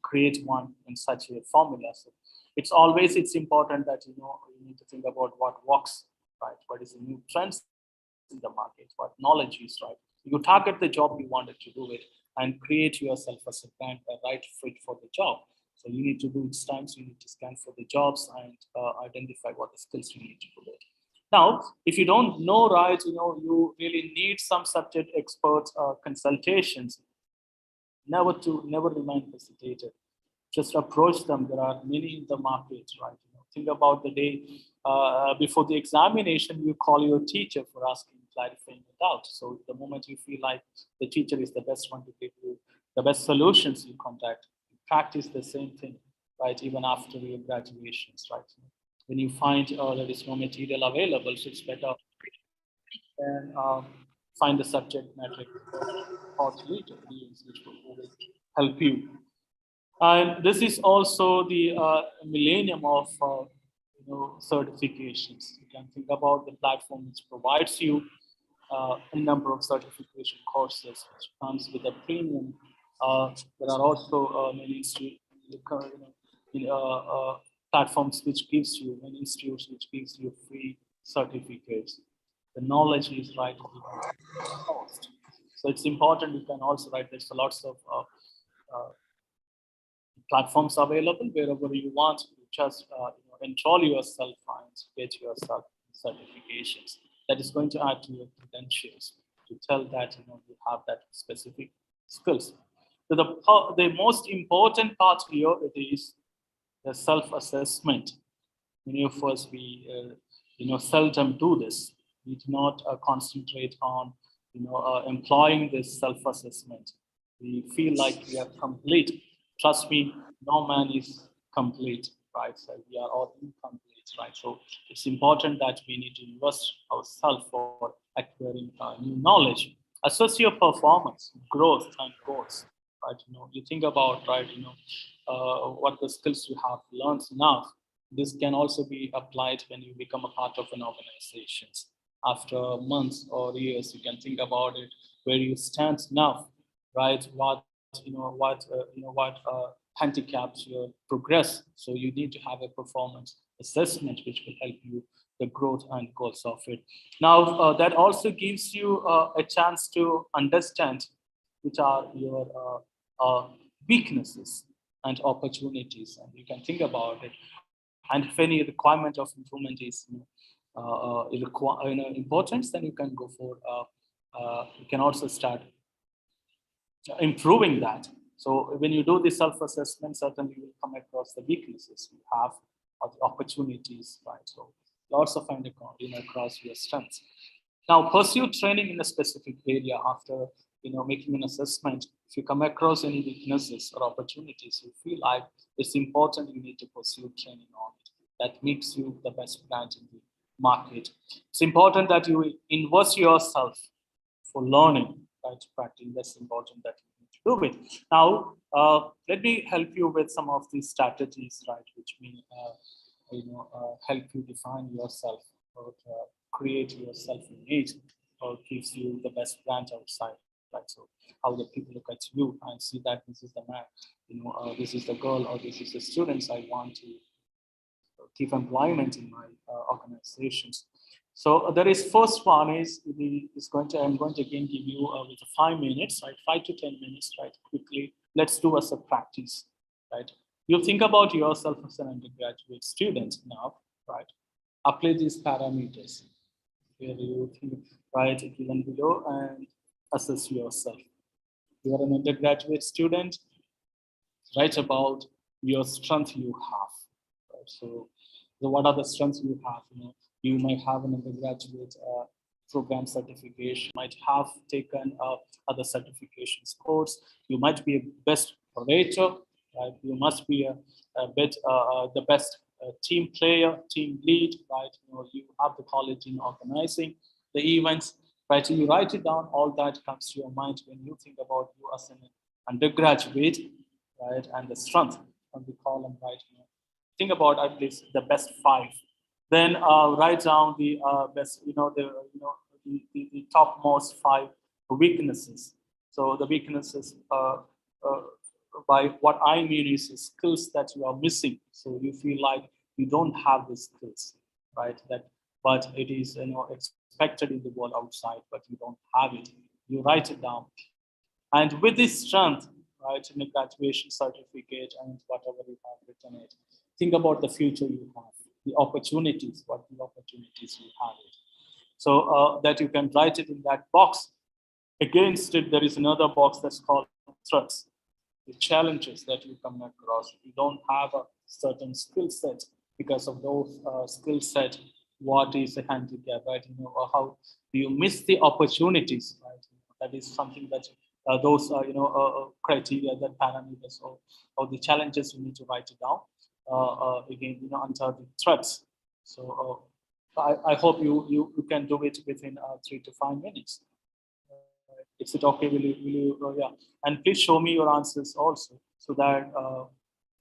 create one in such a formula. So it's important that you need to think about what works, right? What is the new trends in the market? What knowledge is, right? You target the job you wanted to do it and create yourself as a brand, a right fit for the job. So you need to do it times. You need to scan for the jobs and identify what the skills you need to do it. Now, if you don't know, right, you really need some subject experts consultations. Never remain hesitated. Just approach them. There are many in the market, right? Think about the day before the examination, you call your teacher for asking clarifying the doubt. So the moment you feel like the teacher is the best one to give you the best solutions, you contact, you practice the same thing, right? Even after your graduations, right? When you find there is no material available, so it's better than find the subject matter or videos which will help you. And this is also the millennium of certifications. You can think about the platform which provides you a number of certification courses, which comes with a premium. There are also many platforms which gives you, many institutes which gives you free certificates. The knowledge is right cost. So it's important. You can also write. There's lots of platforms available wherever you want. You just enroll yourself and get yourself certifications. That is going to add to your credentials to tell that you have that specific skills. So the most important part here it is the self-assessment. Many of us we seldom do this. We do not concentrate on employing this self-assessment. We feel like we are complete. Trust me, no man is complete, right? So we are all incomplete, right? So it's important that we need to invest ourselves for acquiring new knowledge. Assess your performance, growth, and goals, right? You think about, right? What the skills you have learned now. This can also be applied when you become a part of an organization. After months or years, you can think about it where you stand now, right? What handicaps your progress. So you need to have a performance assessment which will help you the growth and goals of it. Now that also gives you a chance to understand which are your weaknesses and opportunities, and you can think about it. And if any requirement of improvement is important, then you can go for. You can also start improving that. So when you do the self-assessment, certainly you will come across the weaknesses you have or the opportunities, right? So lots of finding across your strengths. Now, pursue training in a specific area after making an assessment. If you come across any weaknesses or opportunities, you feel like it's important, you need to pursue training on it. That makes you the best brand in the market. It's important that you invest yourself for learning, right? Practice. That's important that you need to do it. Now, let me help you with some of these strategies, right? Which may help you define yourself or create your self-image or gives you the best brand outside, right? So how the people look at you and see that this is the man, this is the girl, or this is the students I want to give employment in my organizations. So there is first one is I'm going to again give you with 5 minutes, right? 5 to 10 minutes, right? Quickly, let's do as a practice, right? You think about yourself as an undergraduate student now, right? Apply these parameters. Here you think, right, given below and assess yourself. You are an undergraduate student, write about your strength you have. Right? So what are the strengths you have? You might have an undergraduate program certification, might have taken other certifications course. You might be a best orator, right? You must be the best team player, team lead, right? You have the quality in organizing the events, right? So you write it down. All that comes to your mind when you think about you as an undergraduate, right? And the strength on the column, right? Think about at least the best 5. Then write down the best, the topmost 5 weaknesses. So the weaknesses, by what I mean is skills that you are missing. So you feel like you don't have the skills, right? But it is expected in the world outside, but you don't have it. You write it down, and with this strength, right, in a graduation certificate and whatever you have written it, think about the future you have, the opportunities, what the opportunities you have it. So that you can write it in that box. Against it, there is another box that's called threats, the challenges that you come across. You don't have a certain skill set. Because of those skill set, what is a handicap, right? Or how Do you miss the opportunities? Right? That is something that those criteria, that parameters, or the challenges, you need to write it down. Again, under the threats. So I hope you can do it within 3 to 5 minutes. Is it okay? Will you yeah? And please show me your answers also, so that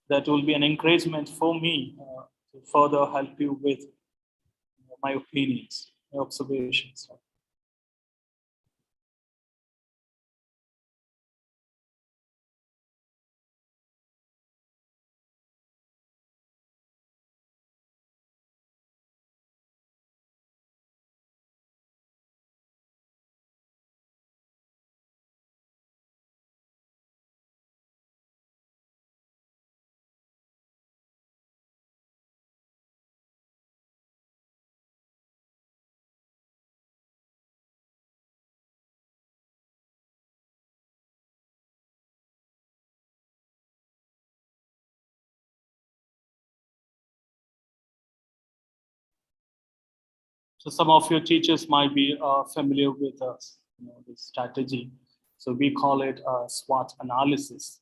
that will be an encouragement for me to further help you with my opinions, my observations. So some of your teachers might be familiar with this strategy. So we call it SWOT analysis,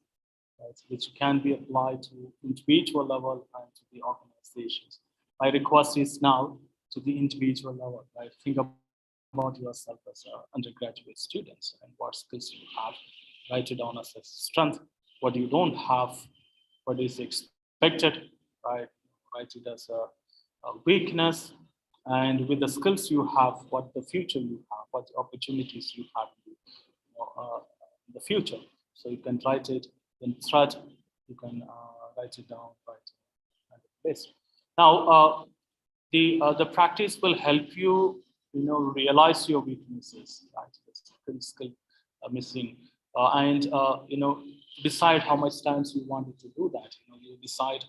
right, which can be applied to individual level and to the organizations. My request is now to the individual level, right? Think about yourself as undergraduate students and what skills you have. Write it down as a strength, what you don't have, what is expected, right? Write it as a weakness, and with the skills you have, what the future you have, what opportunities you have in the future. So you can write it in thread, you can write it down right at the place. Now, the practice will help you, realize your weaknesses, right? The skill missing, and decide how much time you wanted to do that. You decide,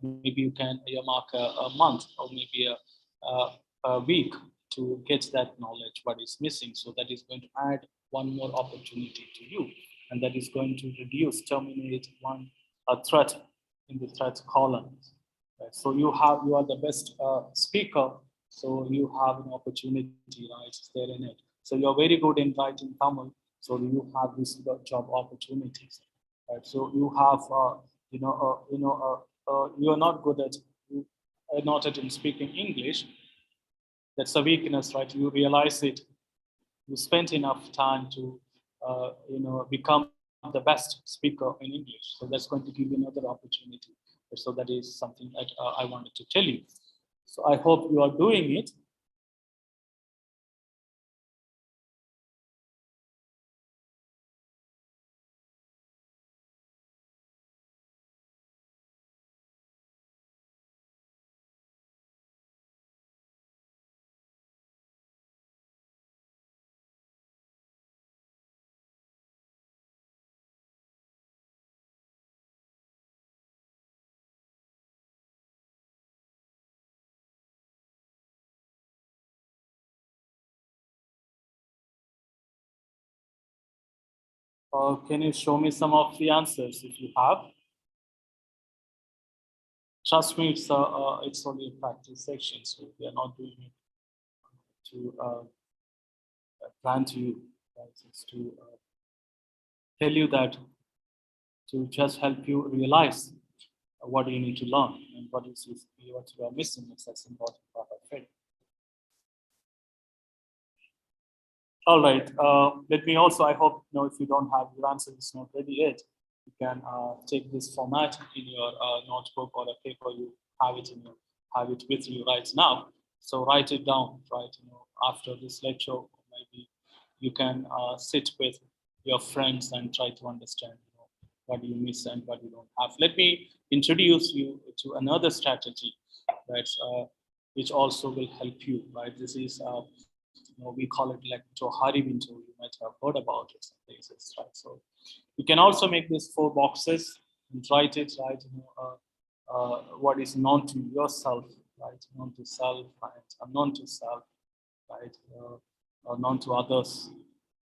maybe you can earmark a month or maybe a week to get that knowledge, what is missing. So that is going to add one more opportunity to you, and that is going to terminate one threat in the threat column. Right? So you are the best speaker, so you have an opportunity, right, there in it. So you're very good in writing Tamil, so you have these job opportunities, right? So you have, you are not good at, in speaking English. That's a weakness, right? You realize it. You spent enough time to, become the best speaker in English. So that's going to give you another opportunity. So that is something that I wanted to tell you. So I hope you are doing it. Can you show me some of the answers if you have? Trust me, it's only a practice section, so we are not doing it to plan to you, right? It's to tell you that, to just help you realize what you need to learn and what you are missing. That's an important part of it. All right. Let me also, I hope, if you don't have your answer, it's not ready yet, you can take this format in your notebook or a paper. You have it with you right now. So write it down, right? After this lecture, maybe you can sit with your friends and try to understand what you miss and what you don't have. Let me introduce you to another strategy that's which also will help you, right? This is we call it like Johari window. You might have heard about it some places, right? So you can also make these 4 boxes and write it, right? What is known to yourself, right? Known to self, right? Unknown to self, right? Known to others,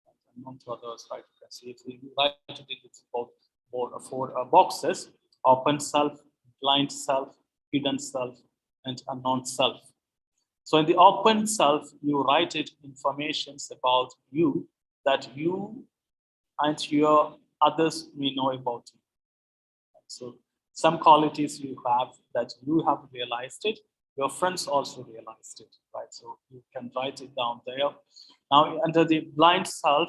right? Unknown to others, right? You can see if you write it with 4 boxes: open self, blind self, hidden self, and unknown self. So in the open self, you write it informations about you that you and your others may know about you. So some qualities you have that you have realized it, your friends also realized it, right? So you can write it down there. Now under the blind self,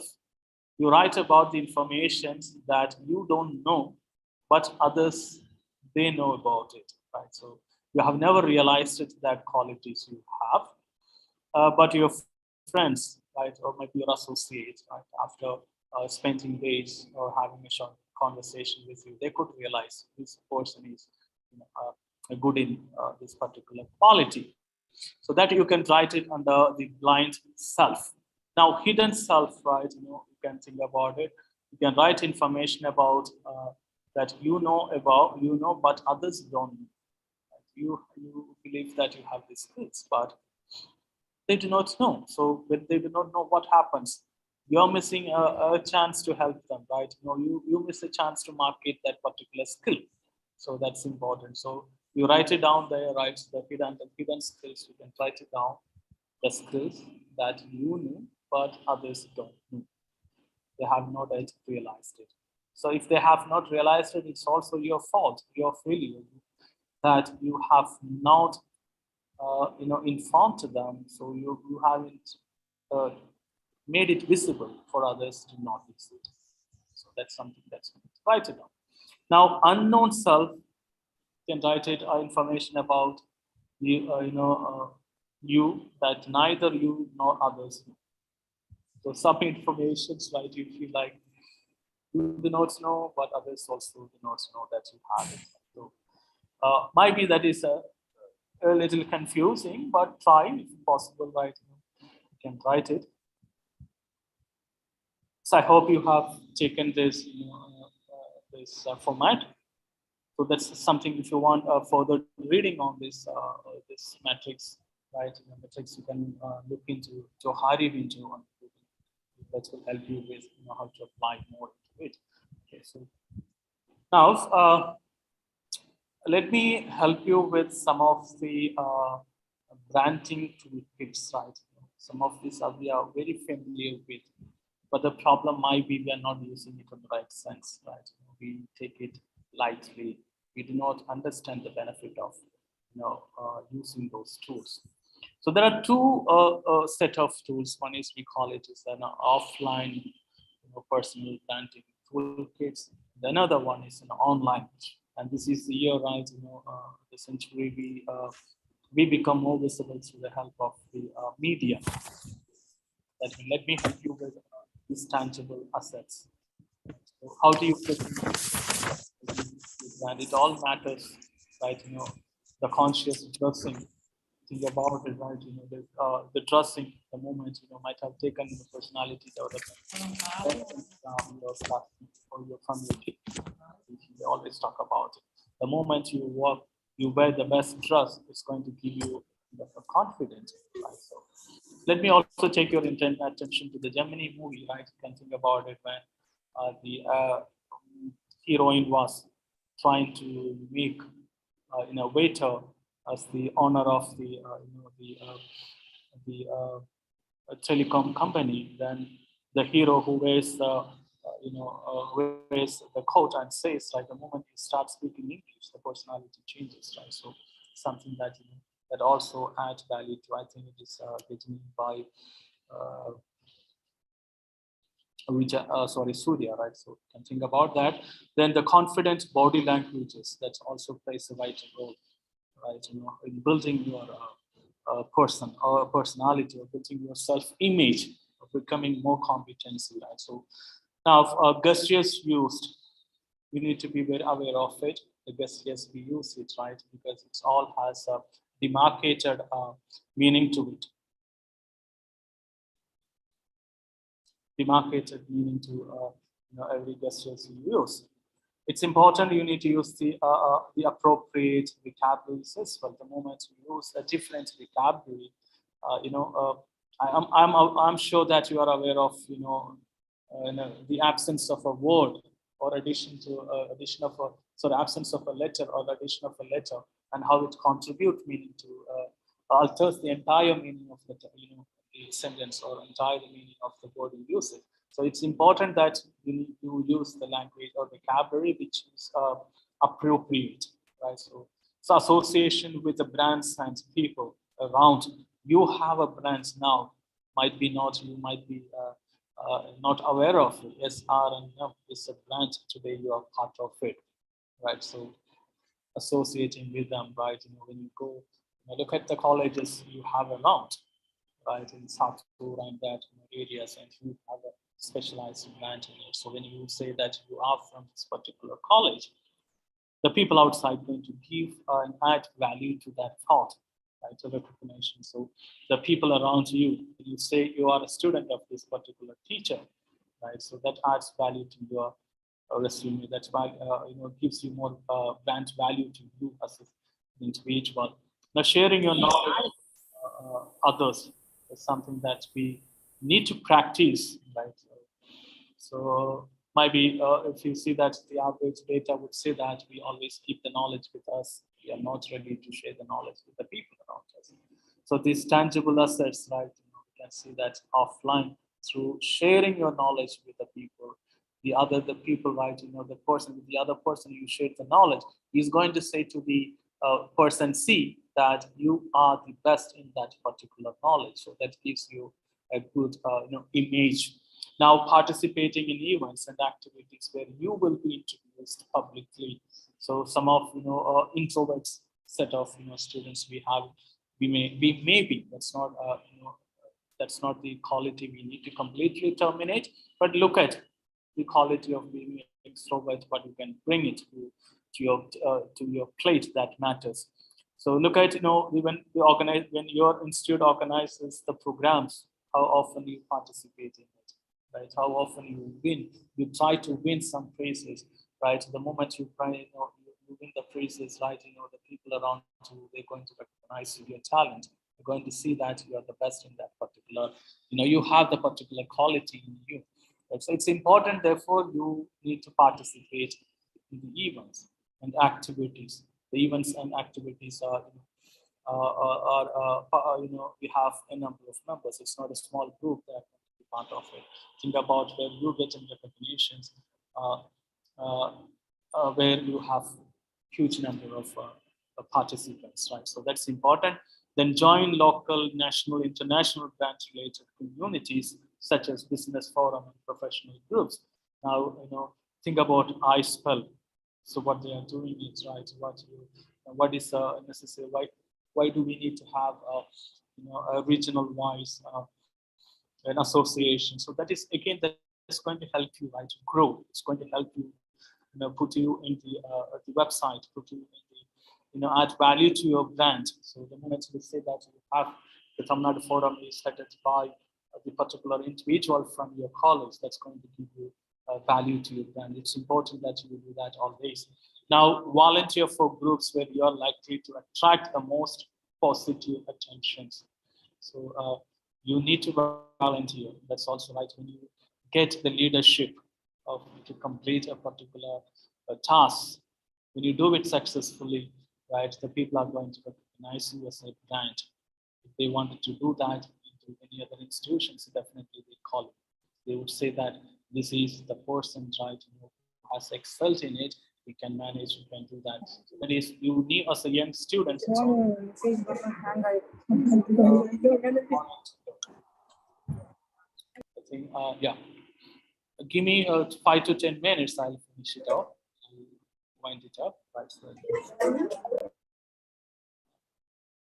you write about the information that you don't know, but others, they know about it, right? So you have never realized it, that qualities you have, but your friends, right, or maybe your associates, right, after spending days or having a short conversation with you, they could realize this person is, you know, good in this particular quality. So that you can write it under the blind self. Now, hidden self, right? You can think about it. You can write information about that you know, but others don't know. You believe that you have these skills, but they do not know. So when they do not know what happens, you're missing a chance to help them, right? You miss a chance to market that particular skill. So that's important. So you write it down there, right? The hidden skills, you can write it down, the skills that you know, but others don't know. They have not yet realized it. So if they have not realized it, it's also your fault, your failure, that you have not informed to them, so you haven't uh, made it visible for others to notice it. So that's something that's write it down. Now, unknown self, you can write it information about you that neither you nor others know. So some information, right? You feel like you do not know, but others also do not know that you have it. So might be that is a little confusing, but try if possible, right? You can write it. So I hope you have taken this format. So that's something. If you want further reading on this this matrix, right? Matrix you can look into Johari into on Google. That will help you with how to apply more into it. Okay, so now let me help you with some of the branding toolkits, right? Some of these we are very familiar with, but the problem might be we are not using it in the right sense, right? We take it lightly. We do not understand the benefit of using those tools. So there are two set of tools. One is, we call it is an offline personal branding toolkits. The another one is an online, and this is the year, right? The century we become more visible through the help of the media. Let me help you with these tangible assets. So how do you and it all matters, right? The conscious dressing. Think about it, right? The dressing, the moment might have taken the personality development from your class or your community. They always talk about it. The moment you wear the best dress, it's going to give you the confidence, right? So let me also take your attention to the Gemini movie, right? You can think about it when the heroine was trying to make waiter as the owner of the telecom company. Then the hero who wears the coat and says, like, the moment he starts speaking English, the personality changes, right? So something that that also adds value to. I think it is written by Surya, right? So you can think about that. Then the confident body languages, that also plays a vital role, right? In building your person or personality, or building your self-image, of becoming more competency, right? So now gestures used, we need to be very aware of it. The gestures we use it, right? Because it all has a demarcated meaning to it. Demarcated meaning to every gestures you use. It's important you need to use the appropriate vocabularies as well. The moment you use a different vocabulary, I'm sure that you are aware of the absence of a word, or absence of a letter, or addition of a letter, and how it contributes meaning to alters the entire meaning of the the sentence or entire meaning of the word you use it. So it's important that you use the language or vocabulary which is appropriate, right? So association with the brands and people around. You have a brand now, might be not, you might be not aware of it. Yes, R&M is a brand today, you are part of it, right? So associating with them, right? When you go, look at the colleges you have around, right, in South Korea and that areas, and you have a specialized brand in it. So when you say that you are from this particular college, the people outside going to give and add value to that thought, right? So recognition. So the people around you, you say you are a student of this particular teacher, right? So that adds value to your resume. That's why gives you more brand value to you as an individual. Now, sharing your knowledge others is something that we need to practice, right? So maybe if you see that the average data would say that we always keep the knowledge with us, we are not ready to share the knowledge with the people around us. So these tangible assets, right? We can see that offline through sharing your knowledge with the people, the people, right? The other person you share the knowledge, is going to say to the person C that you are the best in that particular knowledge. So that gives you a good image. Now participating in events and activities where you will be introduced publicly. So some of introverts set of students we have, we may be, that's not that's not the quality we need to completely terminate, but look at the quality of being extrovert, but you can bring it to your plate, that matters. So look at when your institute organizes the programs, how often you participate in it, right? How often you win, you try to win some prizes, right? The moment you try, you win the prizes, right? The people around you, they're going to recognize your talent. You're going to see that you are the best in that particular, you have the particular quality in you. Right? So it's important, therefore, you need to participate in the events and activities. The events and activities are, we have a number of members. It's not a small group that be part of it. Think about where you get in recognitions, where you have huge number of participants, right? So that's important. Then join local, national, international branch-related communities such as business forum and professional groups. Now, think about iSPELL. So what they are doing is, right, what is necessary? Why do we need to have a regional wise an association? So that is, again, that's going to help you, right, to grow. It's going to help you, put you in the website, put you in the, add value to your brand. So the moment you say that you have the TAMILNADU Forum is headed by the particular individual from your college, that's going to give you value to your brand. It's important that you do that always. Now, volunteer for groups where you're likely to attract the most positive attentions. So you need to volunteer. That's also right. When you get the leadership to complete a particular task, when you do it successfully, right, the people are going to recognize you as a brand. If they wanted to do that into any other institutions, definitely they call it. They would say that this is the person, right, who has excelled in it. We can manage, we can do that. So that is, you need as a young student. I think, yeah. Give me 5 to 10 minutes. I'll finish it off. Wind it up.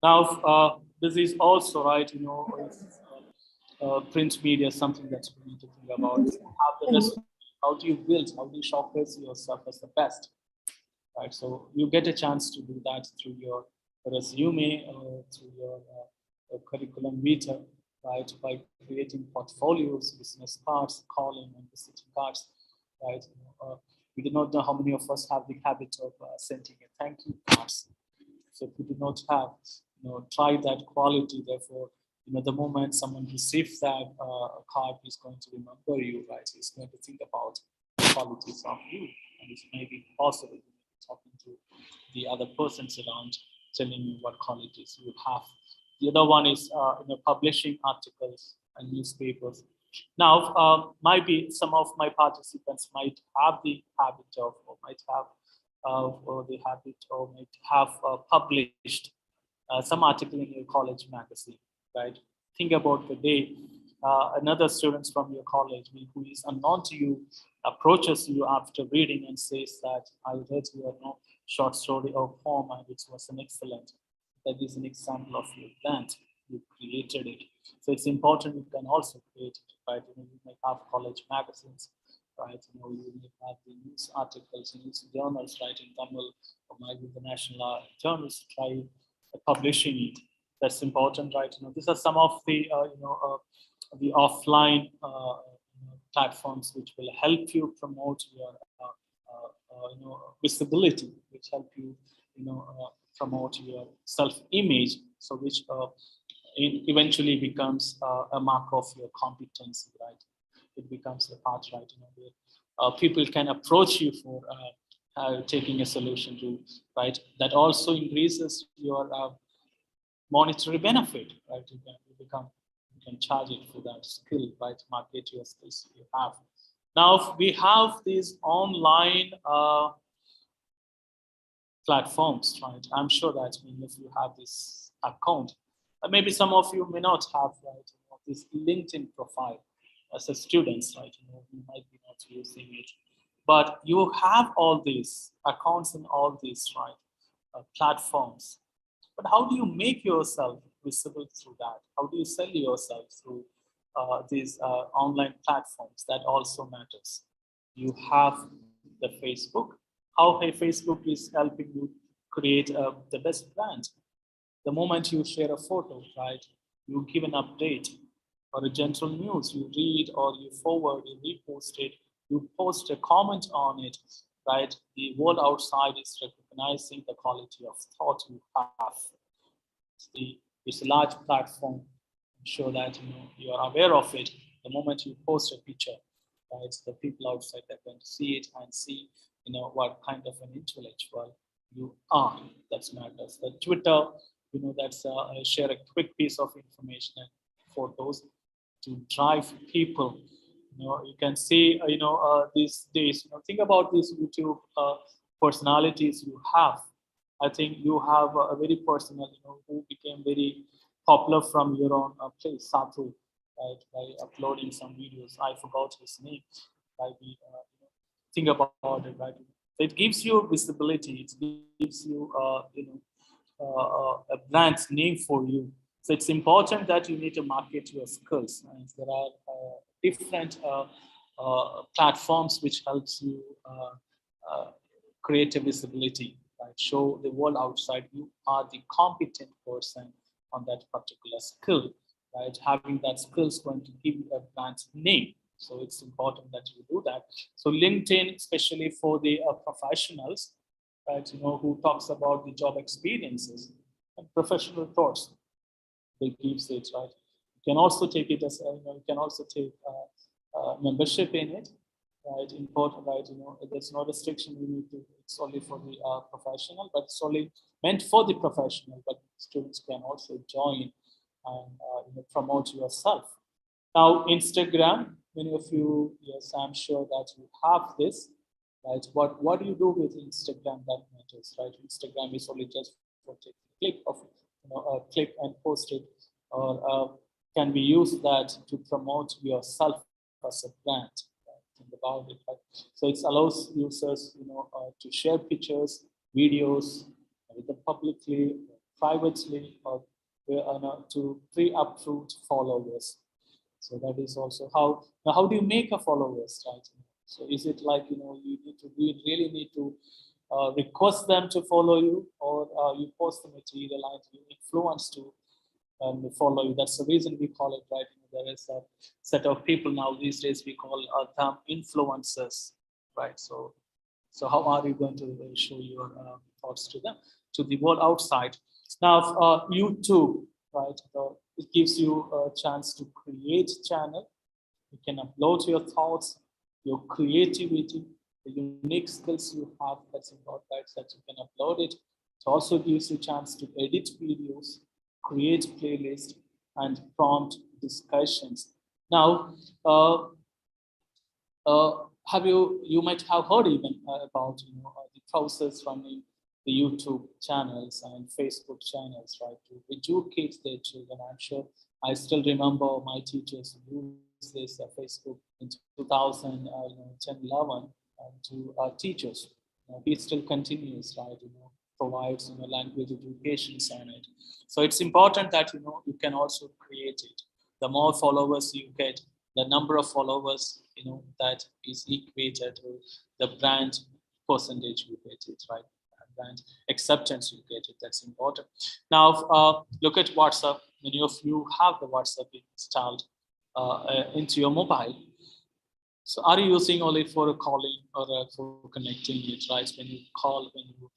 Now, this is also, right, print media, something that we need to think about. How do you build, how do you showcase yourself as the best, right? So you get a chance to do that through your resume, through your curriculum vitae, right? By creating portfolios, business cards, calling and visiting cards, right? We do not know how many of us have the habit of sending a thank you cards. So if you do not have, try that quality. Therefore, the moment someone receives that card, he's going to remember you, right? He's going to think about the qualities of you, and it may be possible talking to the other persons around, telling you what qualities you have. The other one is publishing articles and newspapers. Now, might be some of my participants might have the habit of, or might have, or the habit, or might have published some article in your college magazine, right? Think about the day another student from your college who is unknown to you approaches you after reading and says that I read your short story or poem and it was an excellent. That is an example of your brand. You created it. So it's important you can also create it, right? You may have college magazines, right? You may have the news articles, news journals, right, in Tamil, or maybe the national journals try publishing it. That's important, right? These are some of the offline platforms which will help you promote your visibility, which help you promote your self-image, so which eventually becomes a mark of your competency, right? It becomes a part, right? Where people can approach you for taking a solution to, right? That also increases your monetary benefit, right? You can charge it for that skill, right? Market your skills you have. Now we have these online platforms, right? I'm sure that if you have this account, maybe some of you may not have, right? This LinkedIn profile as a students, right? You might be not using it, but you have all these accounts in all these, right? Platforms. But how do you make yourself visible through that? How do you sell yourself through these online platforms? That also matters. You have the Facebook. How Facebook is helping you create the best brand. The moment you share a photo, right, you give an update or a general news, you read or you forward, you repost it, you post a comment on it, right? The world outside is recognizing the quality of thought you have. It's a large platform. I'm sure that you are aware of it. The moment you post a picture, right, the people outside are going to see it and see what kind of an intellectual you are. That matters. The Twitter, that's share a quick piece of information and photos to drive people. You can see these days. Think about these YouTube personalities you have. I think you have a very personal, who became very popular from your own place, Sathu, right, by uploading some videos. I forgot his name. Think about it, right? It gives you visibility. It gives you, a brand name for you. So it's important that you need to market your skills. And there are different platforms which helps you create a visibility. Right? Show the world outside you are the competent person on that particular skill. Right? Having that skill is going to give you a brand name. So it's important that you do that. So LinkedIn, especially for the professionals, right? Who talks about the job experiences and professional thoughts. They gives it, right? You can also take it as you can also take membership in it. Right, important, right? There's no restriction. You need to. It's only for the professional, but it's only meant for the professional. But students can also join and promote yourself. Now, Instagram. Many of you, yes, I'm sure that you have this, right? What do you do with Instagram? That matters, right? Instagram is only just for click of click and post it, or can we use that to promote yourself as a brand? Think about it, right? So it allows users, to share pictures, videos, either publicly, privately, or to pre-approved followers. So that is also how do you make a followers, right? So is it like you really need to request them to follow you, or you post the material and you influence to follow you? That's the reason we call it, right? There is a set of people now these days we call them influencers, right? So how are you going to show your thoughts to them, to the world outside? Now YouTube, right? It gives you a chance to create channel. You can upload your thoughts, your creativity, the unique skills you have. That's important, right? That you can upload it. It also gives you a chance to edit videos, create playlists, and prompt discussions. Now, you might have heard even about the process running the YouTube channels and Facebook channels, right, to educate their children. I'm sure I still remember my teachers used this Facebook in 2010, 11 to teachers. He still continues, right, provides language educations on it. So it's important that you can also create it. The more followers you get, the number of followers that is equated to the brand percentage you get it, right? Brand acceptance you get it. That's important. Now look at WhatsApp. Many of you have the WhatsApp installed into your mobile. So are you using only for calling or for connecting it, right? When you call, when you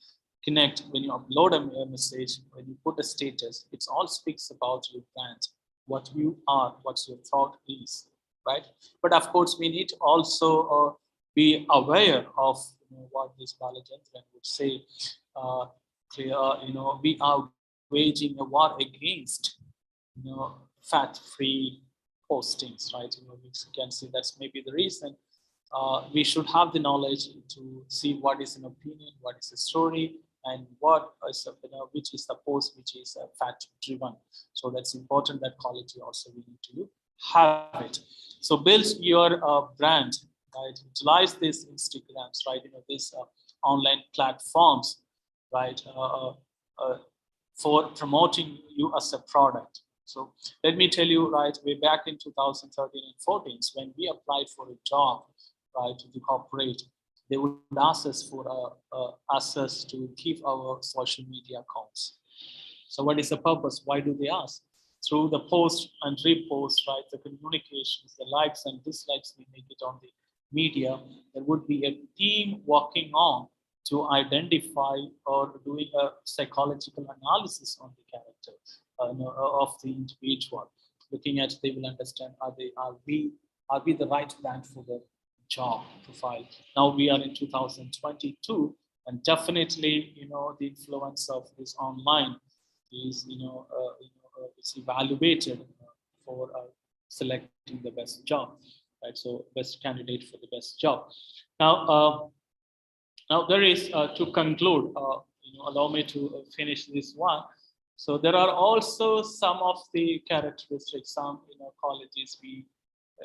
connect, when you upload a message, when you put a status, it all speaks about your brand, what you are, what your thought is, right? But of course, we need to also be aware of what this Balajendran would say. We are waging a war against fat-free postings, right? We can see that's maybe the reason. We should have the knowledge to see what is an opinion, what is a story, and what is which is the post which is fact-driven. So that's important. That quality also we need to have it. So build your brand, right? Utilize these Instagrams, right? These online platforms, right? For promoting you as a product. So let me tell you, right, way back in 2013 and 14, when we applied for a job, right, to the corporate, they would ask us for access to give our social media accounts. So what is the purpose? Why do they ask? Through the post and repost, right, the communications, the likes and dislikes we make it on the media, there would be a team working on to identify or doing a psychological analysis on the character of the individual. Looking at, they will understand, are we the right brand for the job profile? Now we are in 2022, and definitely the influence of this online is is evaluated for selecting the best job, right? So best candidate for the best job. Now there is to conclude. Allow me to finish this one. So there are also some of the characteristics, some qualities we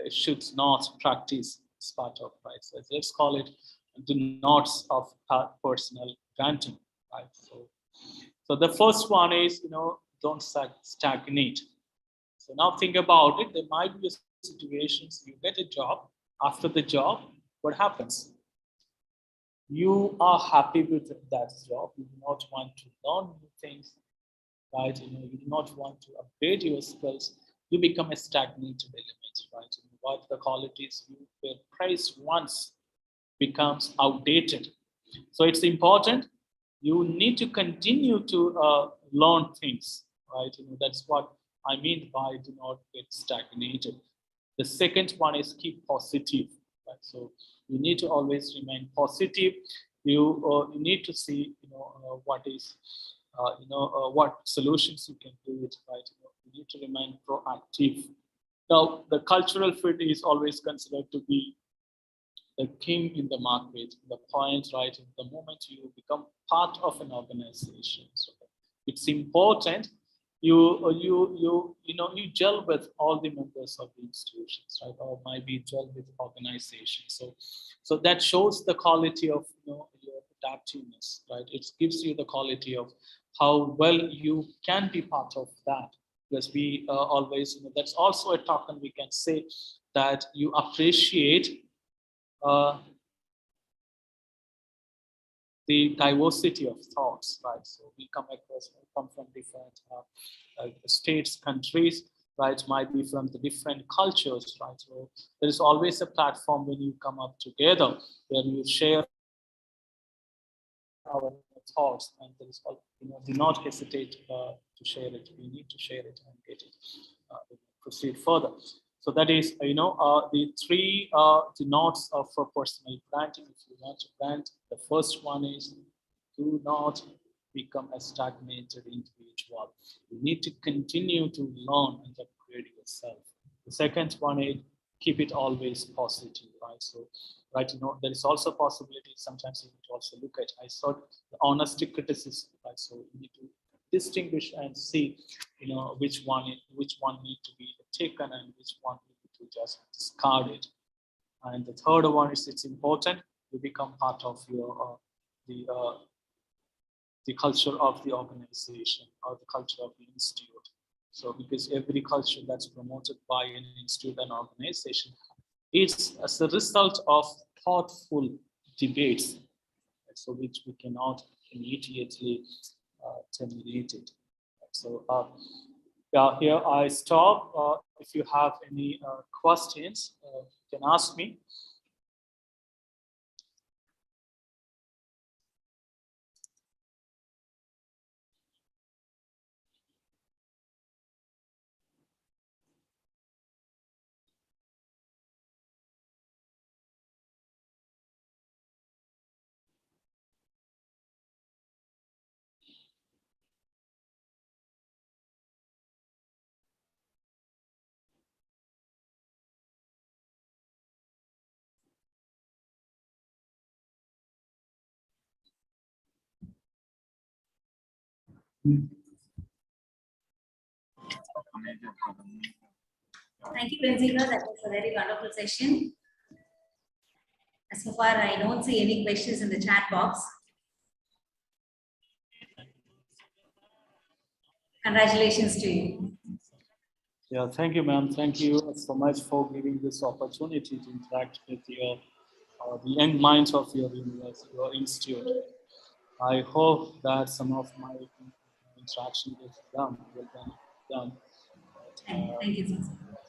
should not practice as part of, right? So let's call it the nots of personal branding, right? So the first one is don't stagnate. So now think about it. There might be situations you get a job. After the job, what happens? You are happy with that job. You do not want to learn new things, right? You do not want to upgrade your skills. You become a stagnated element, right? What the qualities you were praised once becomes outdated. So it's important. You need to continue to learn things, right? That's what I mean by do not get stagnated. The second one is keep positive, right? So you need to always remain positive. You need to see what is what solutions you can do it, right? You need to remain proactive. Now the cultural fit is always considered to be the king in the market. The point, right? The moment you become part of an organization, so it's important you gel with all the members of the institutions, right? Or maybe gel with organizations. So that shows the quality of your adaptiveness, right? It gives you the quality of how well you can be part of that. Because we always, that's also a token we can say that you appreciate the diversity of thoughts, right? So we come from different states, countries, right? Might be from the different cultures, right? So there is always a platform when you come up together where you share our thoughts, and there is, do not hesitate to share it. We need to share it and get it, proceed further. So that is, the three the notes for personal branding. If you want to brand, the first one is do not become a stagnated individual. You need to continue to learn and upgrade yourself. The second one is keep it always positive, right? So, right, there is also a possibility sometimes you need to also look at, I saw the honesty criticism, right? So you need to distinguish and see, which one need to be taken and which one need to just discard it. And the third one is it's important to become part of your the culture of the organization or the culture of the institute. So because every culture that's promoted by an institute and organization is as a result of thoughtful debates, so which we cannot immediately terminate it. So yeah, here I stop. If you have any questions, you can ask me. Thank you, Benziga. That was a very wonderful session. So far, I don't see any questions in the chat box. Congratulations to you. Yeah, thank you, ma'am. Thank you so much for giving this opportunity to interact with your the young minds of your university, your institute. I hope that some of my interaction with them will be done. Thank you, sir.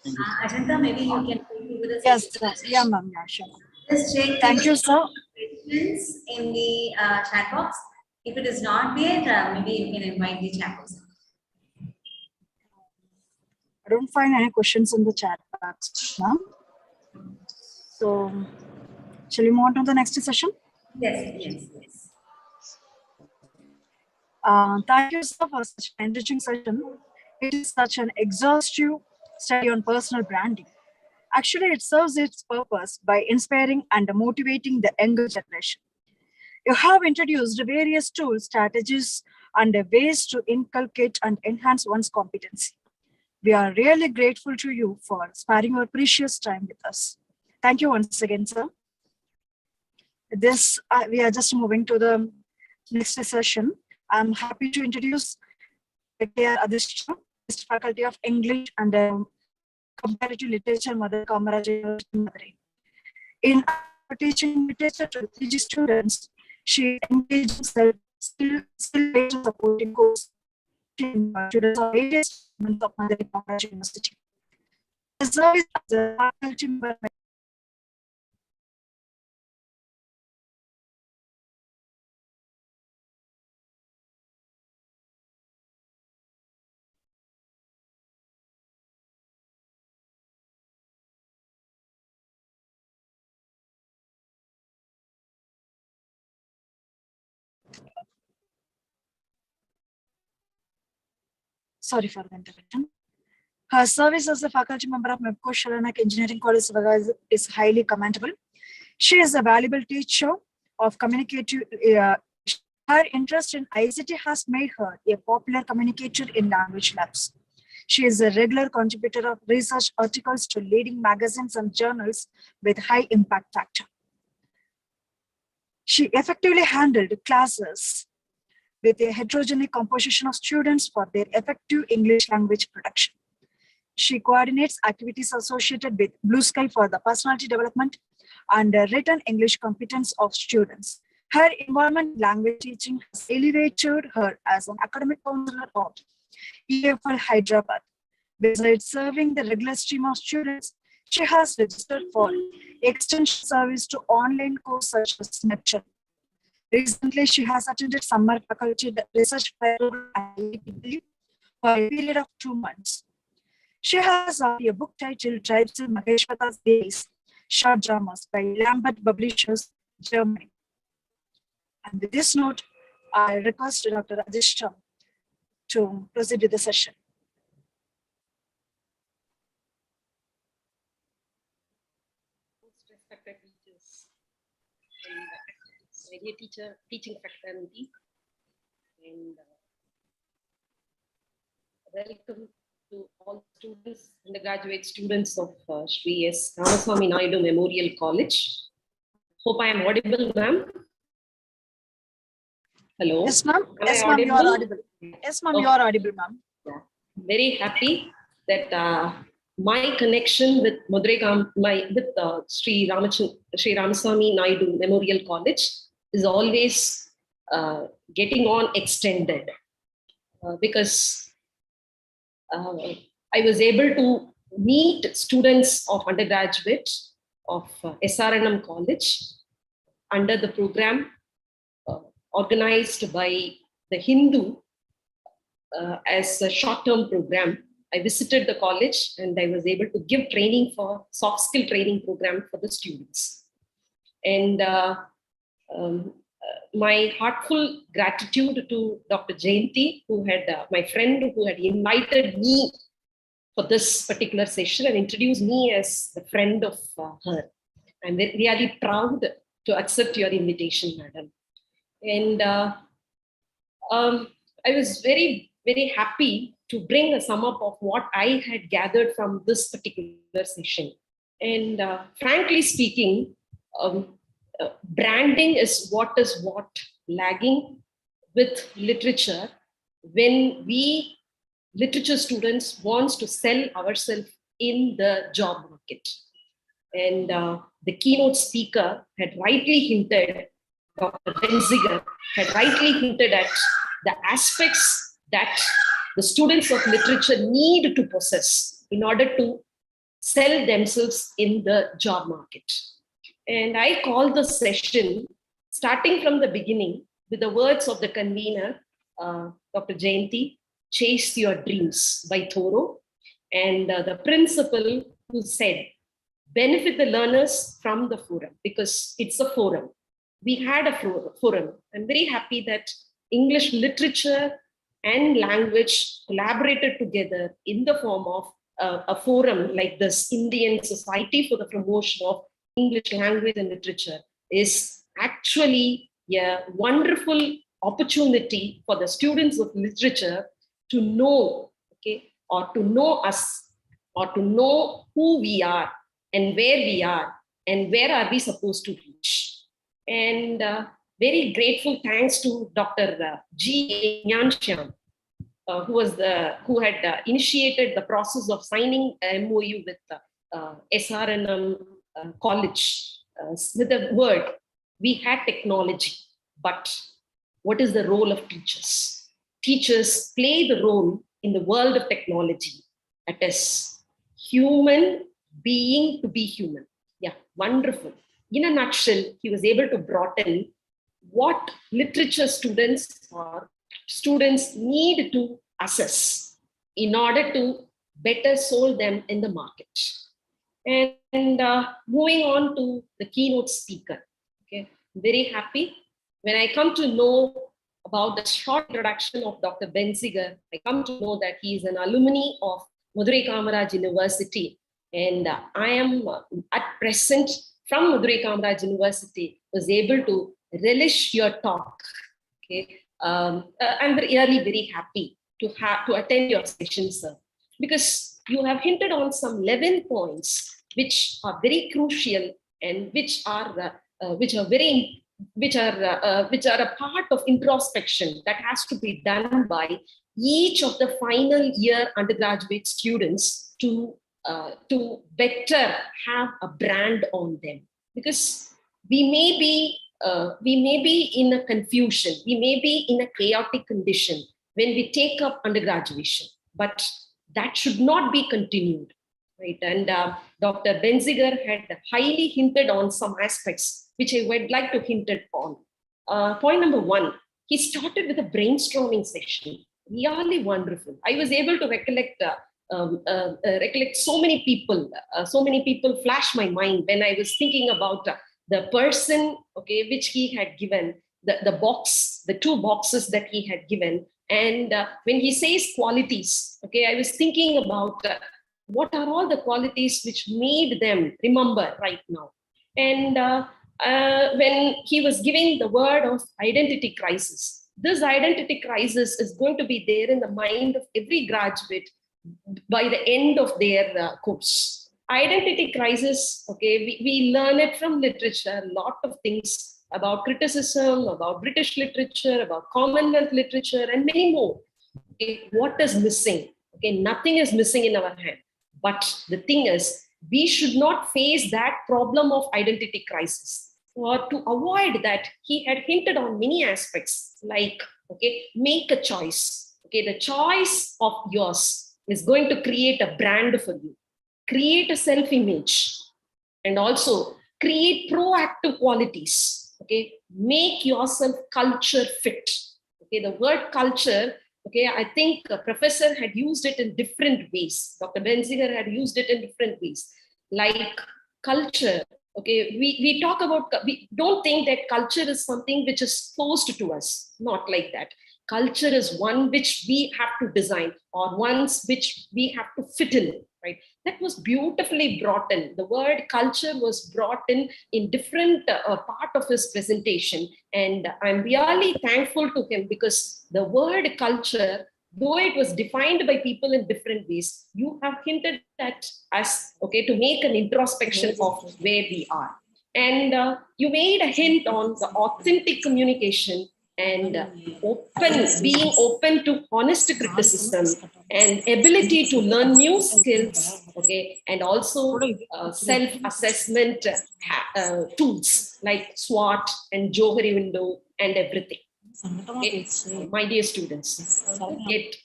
Thank you. Ajanta, maybe you can continue with the Yes, session. sir. Yeah, ma'am. Yeah, sure. Just check. Thank you, sir. Questions in the chat box. If it is not there, maybe you can invite the chat box. I don't find any questions in the chat box, ma'am. So, shall we move on to the next session? Yes, yes, yes. Thank you, sir, for such an enriching session. It is such an exhaustive study on personal branding. Actually, it serves its purpose by inspiring and motivating the younger generation. You have introduced various tools, strategies, and ways to inculcate and enhance one's competency. We are really grateful to you for sparing your precious time with us. Thank you once again, sir. We are just moving to the next session. I'm happy to introduce K.R. Adishya, Faculty of English and Comparative Literature, Mother Kamaraj University, Madurai. In teaching literature to PG students, she engages in skill-based supporting course students of various departments of Mother Kamaraj University. The service as a faculty member. Sorry for the interruption. Her service as a faculty member of MEPCO Shalanak Engineering College is highly commendable. She is a valuable teacher of communicative. Her interest in ICT has made her a popular communicator in language labs. She is a regular contributor of research articles to leading magazines and journals with high impact factor. She effectively handled classes with a heterogeneous composition of students for their effective English language production. She coordinates activities associated with Blue Sky for the personality development and written English competence of students. Her involvement in language teaching has elevated her as an academic counselor of EFL Hyderabad. Besides serving the regular stream of students, she has registered for extension service to online courses such as Snapchat. Recently, she has attended summer faculty research program at IIT for a period of 2 months. She has a book titled Tribes in Maheshwata's Days, Short Dramas by Lambert Publishers, Germany. And with this note, I request Dr. Adishta to proceed with the session. Most respected teachers and teaching fraternity, and welcome to all students, undergraduate students of Sri S. Ramaswamy Naidu Memorial College. Hope I am audible, ma'am. Hello. Yes, ma'am. Am Yes, I ma'am. You are audible? audible. Yes, ma'am. You are audible, ma'am. Very happy that my connection with Sri Ramaswamy Naidu Memorial College is always getting on extended because I was able to meet students of undergraduate of SRNM College under the program organized by the Hindu as a short-term program. I visited the college and I was able to give training for soft skill training program for the students. And my heartful gratitude to Dr. Jayanti, who had my friend who had invited me for this particular session and introduced me as the friend of her. I'm really proud to accept your invitation, madam. And I was very, very happy to bring a sum up of what I had gathered from this particular session. And frankly speaking, branding is what lagging with literature when we literature students wants to sell ourselves in the job market. And the keynote speaker had rightly hinted, Dr. Benziger had rightly hinted at the aspects that the students of literature need to possess in order to sell themselves in the job market. And I call the session, starting from the beginning, with the words of the convener, Dr. Jayanti, Chase Your Dreams by Thoreau, and the principal who said, benefit the learners from the forum, because it's a forum. We had a forum. I'm very happy that English literature and language collaborated together in the form of a forum like this, Indian Society for the Promotion of English Language and Literature, is actually a wonderful opportunity for the students of literature to know, okay, or to know us, or to know who we are and where we are and where are we supposed to reach. And very grateful thanks to Dr. G. Nyanshyam, who had initiated the process of signing an MOU with SRNM College with the word, we had technology, but what is the role of teachers? Teachers play the role in the world of technology. It is human being to be human. Yeah, wonderful. In a nutshell, he was able to broaden what literature students or students need to assess in order to better sold them in the market. And moving on to the keynote speaker. Okay, very happy. When I come to know about the short introduction of Dr. Benziger, I come to know that he is an alumni of Madurai Kamaraj University. And I am at present from Madurai Kamaraj University, was able to relish your talk. Okay, I'm really very happy to attend your session, sir, because you have hinted on some 11 points which are very crucial and which are a part of introspection that has to be done by each of the final year undergraduate students to better have a brand on them. Because we may be in a confusion, we may be in a chaotic condition when we take up undergraduation, but that should not be continued, right? And Dr. Benziger had highly hinted on some aspects which I would like to hint on. Point number one, he started with a brainstorming session. Really wonderful. I was able to recollect so many people flash my mind when I was thinking about the person, okay, which he had given the box, the two boxes that he had given. And when he says qualities, okay, I was thinking about what are all the qualities which made them remember right now. And when he was giving the word of identity crisis, this identity crisis is going to be there in the mind of every graduate by the end of their course. Identity crisis, okay, we learn it from literature, a lot of things about criticism, about British literature, about Commonwealth literature, and many more. Okay, what is missing? Okay, nothing is missing in our hand. But the thing is, we should not face that problem of identity crisis. Or to avoid that, he had hinted on many aspects, like, okay, make a choice. Okay, the choice of yours is going to create a brand for you. Create a self-image, and also create proactive qualities. Okay, make yourself culture fit. Okay, the word culture, okay, I think a professor had used it in different ways. Dr. Benziger had used it in different ways. Like culture, okay, we talk about, we don't think that culture is something which is forced to us. Not like that. Culture is one which we have to design, or ones which we have to fit in, right? That was beautifully brought in. The word culture was brought in different part of his presentation. And I'm really thankful to him, because the word culture, though it was defined by people in different ways, you have hinted at us, okay, to make an introspection of where we are. And you made a hint on the authentic communication and being open to honest criticism and ability to learn new skills, okay, and also self-assessment tools like SWOT and Johari window and everything. Okay? My dear students, don't get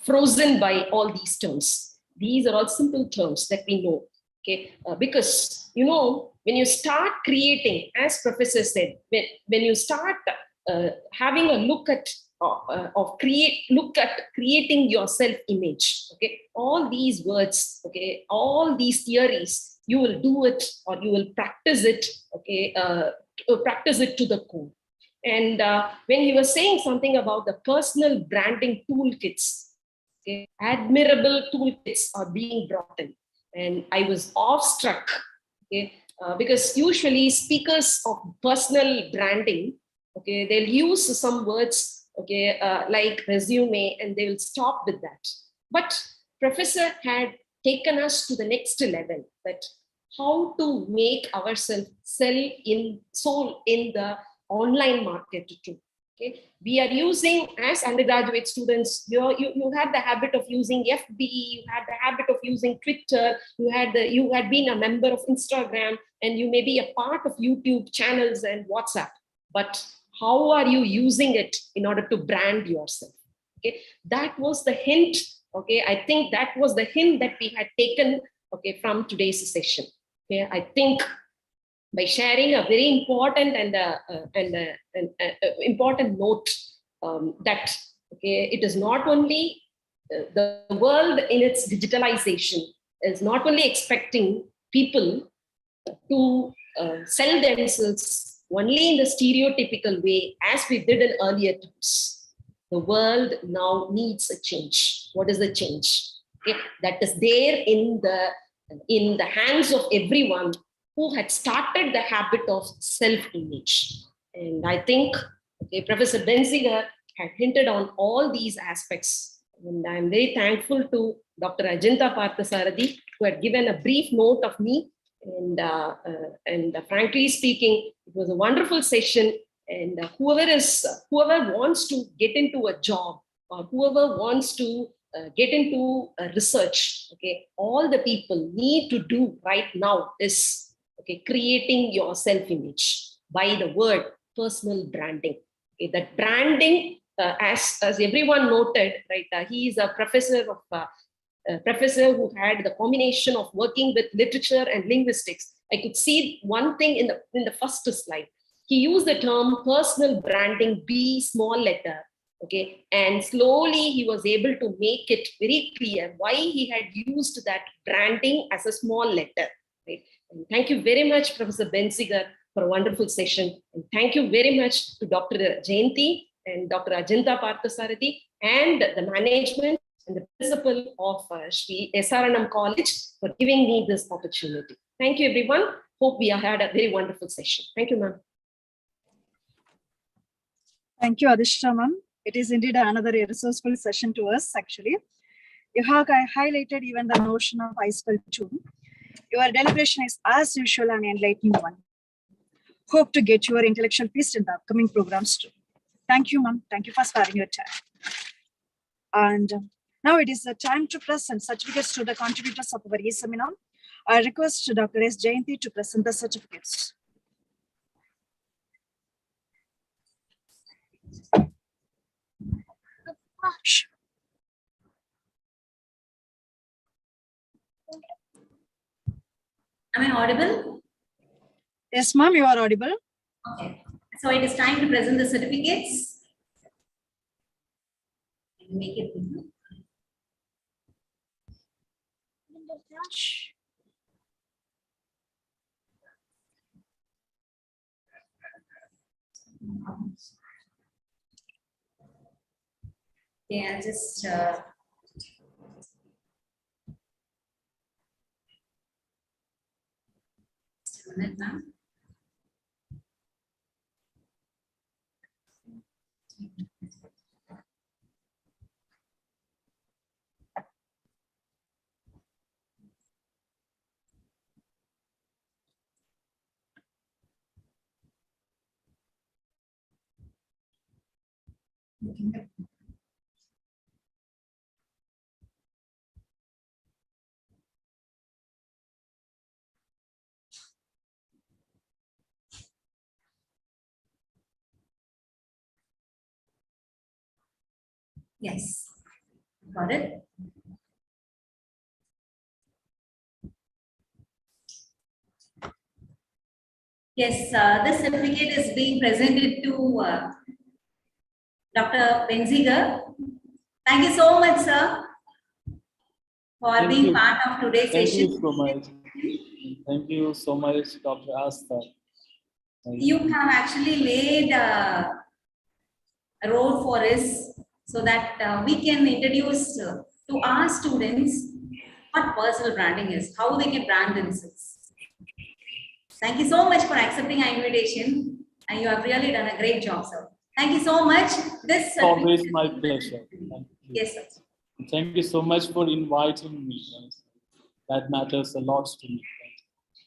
frozen by all these terms. These are all simple terms that we know. Okay, because you know, when you start creating, as Professor said, when you start having a look at creating your self-image, okay, all these words, okay, all these theories, you will do it, or you will practice it, okay, practice it to the core. And when he was saying something about the personal branding toolkits, okay, admirable toolkits are being brought in. And I was awestruck, okay, because usually speakers of personal branding, okay, they'll use some words, okay, like resume, and they will stop with that. But Professor had taken us to the next level, that how to make ourselves sold in the online market too. Okay, we are using, as undergraduate students, you had the habit of using FB, you had the habit of using Twitter, you had been a member of Instagram, and you may be a part of YouTube channels and WhatsApp. But how are you using it in order to brand yourself? Okay, that was the hint. Okay, I think that was the hint that we had taken, okay, from today's session. Okay, I think by sharing a very important important note, that, okay, it is not only the world in its digitalization is not only expecting people to sell themselves only in the stereotypical way as we did in earlier times. The world now needs a change. What is the change? Okay, that is there in the hands of everyone who had started the habit of self-image. And I think, okay, Professor Benziger had hinted on all these aspects. And I'm very thankful to Dr. Ajanta Parthasarathi, who had given a brief note of me. And frankly speaking, it was a wonderful session. And whoever wants to get into a job, or whoever wants to get into research, okay, all the people need to do right now is, okay, creating your self-image by the word personal branding. Okay, that branding, as everyone noted, right? He is a professor who had the combination of working with literature and linguistics. I could see one thing in the first slide. He used the term personal branding, B small letter. Okay, and slowly he was able to make it very clear why he had used that branding as a small letter. Right? And thank you very much, Professor Benziger, for a wonderful session. And thank you very much to Dr. Jayanti and Dr. Ajanta Parthasarathi and the management and the principal of Shri SRNM College for giving me this opportunity. Thank you, everyone. Hope we have had a very wonderful session. Thank you, ma'am. Thank you, Adishta ma'am. It is indeed another resourceful session to us, actually. You have highlighted even the notion of iSPELL too. Your deliberation is, as usual, an enlightening one. Hope to get your intellectual peace in the upcoming programs too. Thank you, ma'am. Thank you for sparing your time. And now it is the time to present certificates to the contributors of our e-seminar. I request Dr. S. Jayanti to present the certificates. Am I audible? Yes, ma'am, you are audible. Okay. So it is time to present the certificates. Make it bigger. Yeah, just a minute now. Yes, got it. Yes, this certificate is being presented to Dr. Benziger. Thank you so much, sir, for being part of today's session. Thank you so much. Thank you so much, Dr. Asta. You have actually laid a role for us so that we can introduce to our students what personal branding is, how they can brand themselves. Thank you so much for accepting our invitation, and you have really done a great job, sir. Thank you so much. This It's always my pleasure. Yes, sir. Thank you so much for inviting me. That matters a lot to me.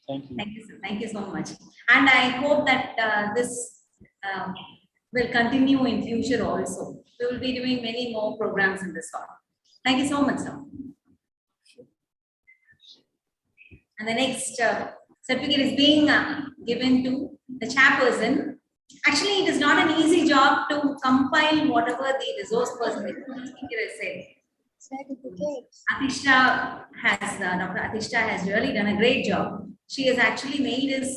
Thank you. Thank you, sir. Thank you so much. And I hope that this will continue in future also. We will be doing many more programs in this hall. Thank you so much, sir. And the next certificate is being given to the chairperson. Actually, it is not an easy job to compile whatever the resource person, the speaker has said. Dr. Atishta has really done a great job. She has actually made us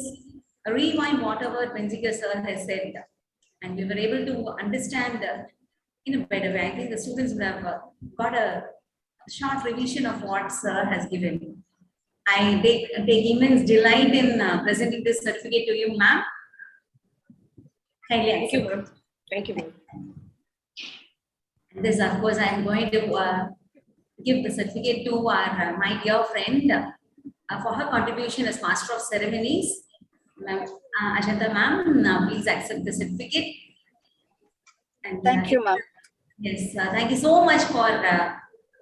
rewind whatever Benziger sir has said, and we were able to understand in a better way. I think the students would have got a short revision of what sir has given. I take immense delight in presenting this certificate to you, ma'am. Thank you, ma'am. Thank you, ma'am. This, of course, I am going to give the certificate to our my dear friend for her contribution as Master of Ceremonies. Ajanta ma'am, please accept the certificate. And, thank you, ma'am. Yes, thank you so much for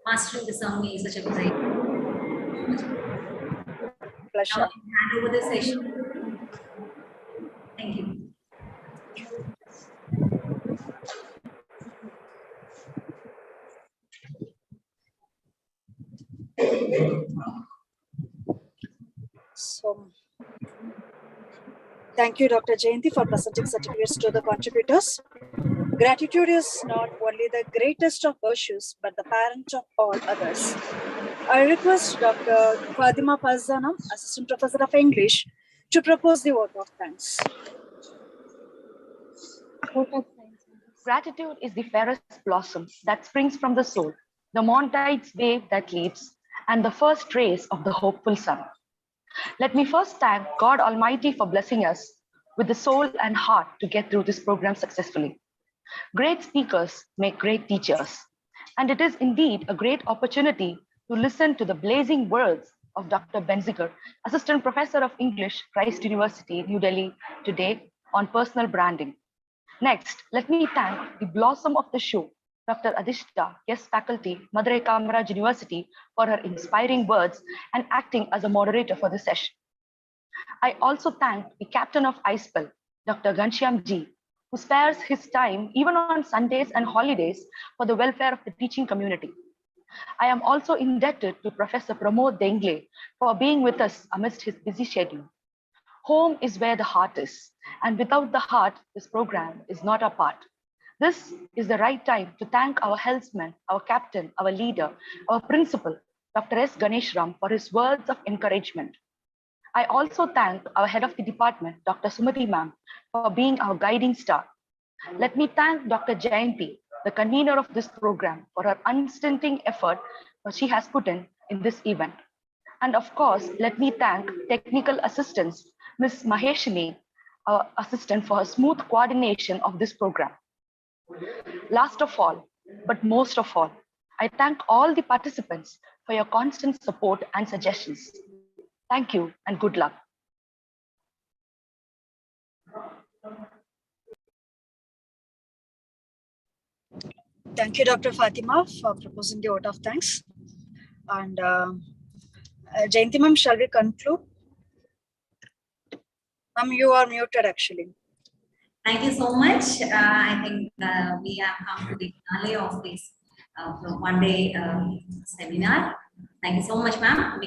mastering the ceremony in such a great. Pleasure. Now, hand over the session. Thank you. So, thank you, Dr. Jayanti, for presenting certificates to the contributors. Gratitude is not only the greatest of virtues, but the parent of all others. I request Dr. Fatima Pazanam, Assistant Professor of English, to propose the vote of thanks. Gratitude is the fairest blossom that springs from the soul, the morn tide's wave that leads, and the first rays of the hopeful sun. Let me first thank God Almighty for blessing us with the soul and heart to get through this program successfully. Great speakers make great teachers, and it is indeed a great opportunity to listen to the blazing words of Dr. Benziger, Assistant Professor of English, Christ University, New Delhi, today on personal branding. Next, let me thank the blossom of the show, Dr. Adishta, guest faculty, Madurai Kamaraj University, for her inspiring words and acting as a moderator for the session. I also thank the captain of iSPELL, Dr. Ghanshyam Ji, who spares his time even on Sundays and holidays for the welfare of the teaching community. I am also indebted to Professor Pramod Dengle for being with us amidst his busy schedule. Home is where the heart is, and without the heart, this program is not a part. This is the right time to thank our helmsman, our captain, our leader, our principal, Dr. S. Ganeshram, for his words of encouragement. I also thank our head of the department, Dr. Sumati ma'am, for being our guiding star. Let me thank Dr. Jayanti, the convener of this program, for her unstinting effort that she has put in this event. And of course, let me thank technical assistants, Ms. Maheshini, our assistant, for her smooth coordination of this program. Last of all, but most of all, I thank all the participants for your constant support and suggestions. Thank you and good luck. Thank you, Dr. Fatima, for proposing the vote of thanks. And Jayanti ma'am, shall we conclude? Ma'am, you are muted actually. Thank you so much. I think we have come to the finale of this one day seminar. Thank you so much, ma'am.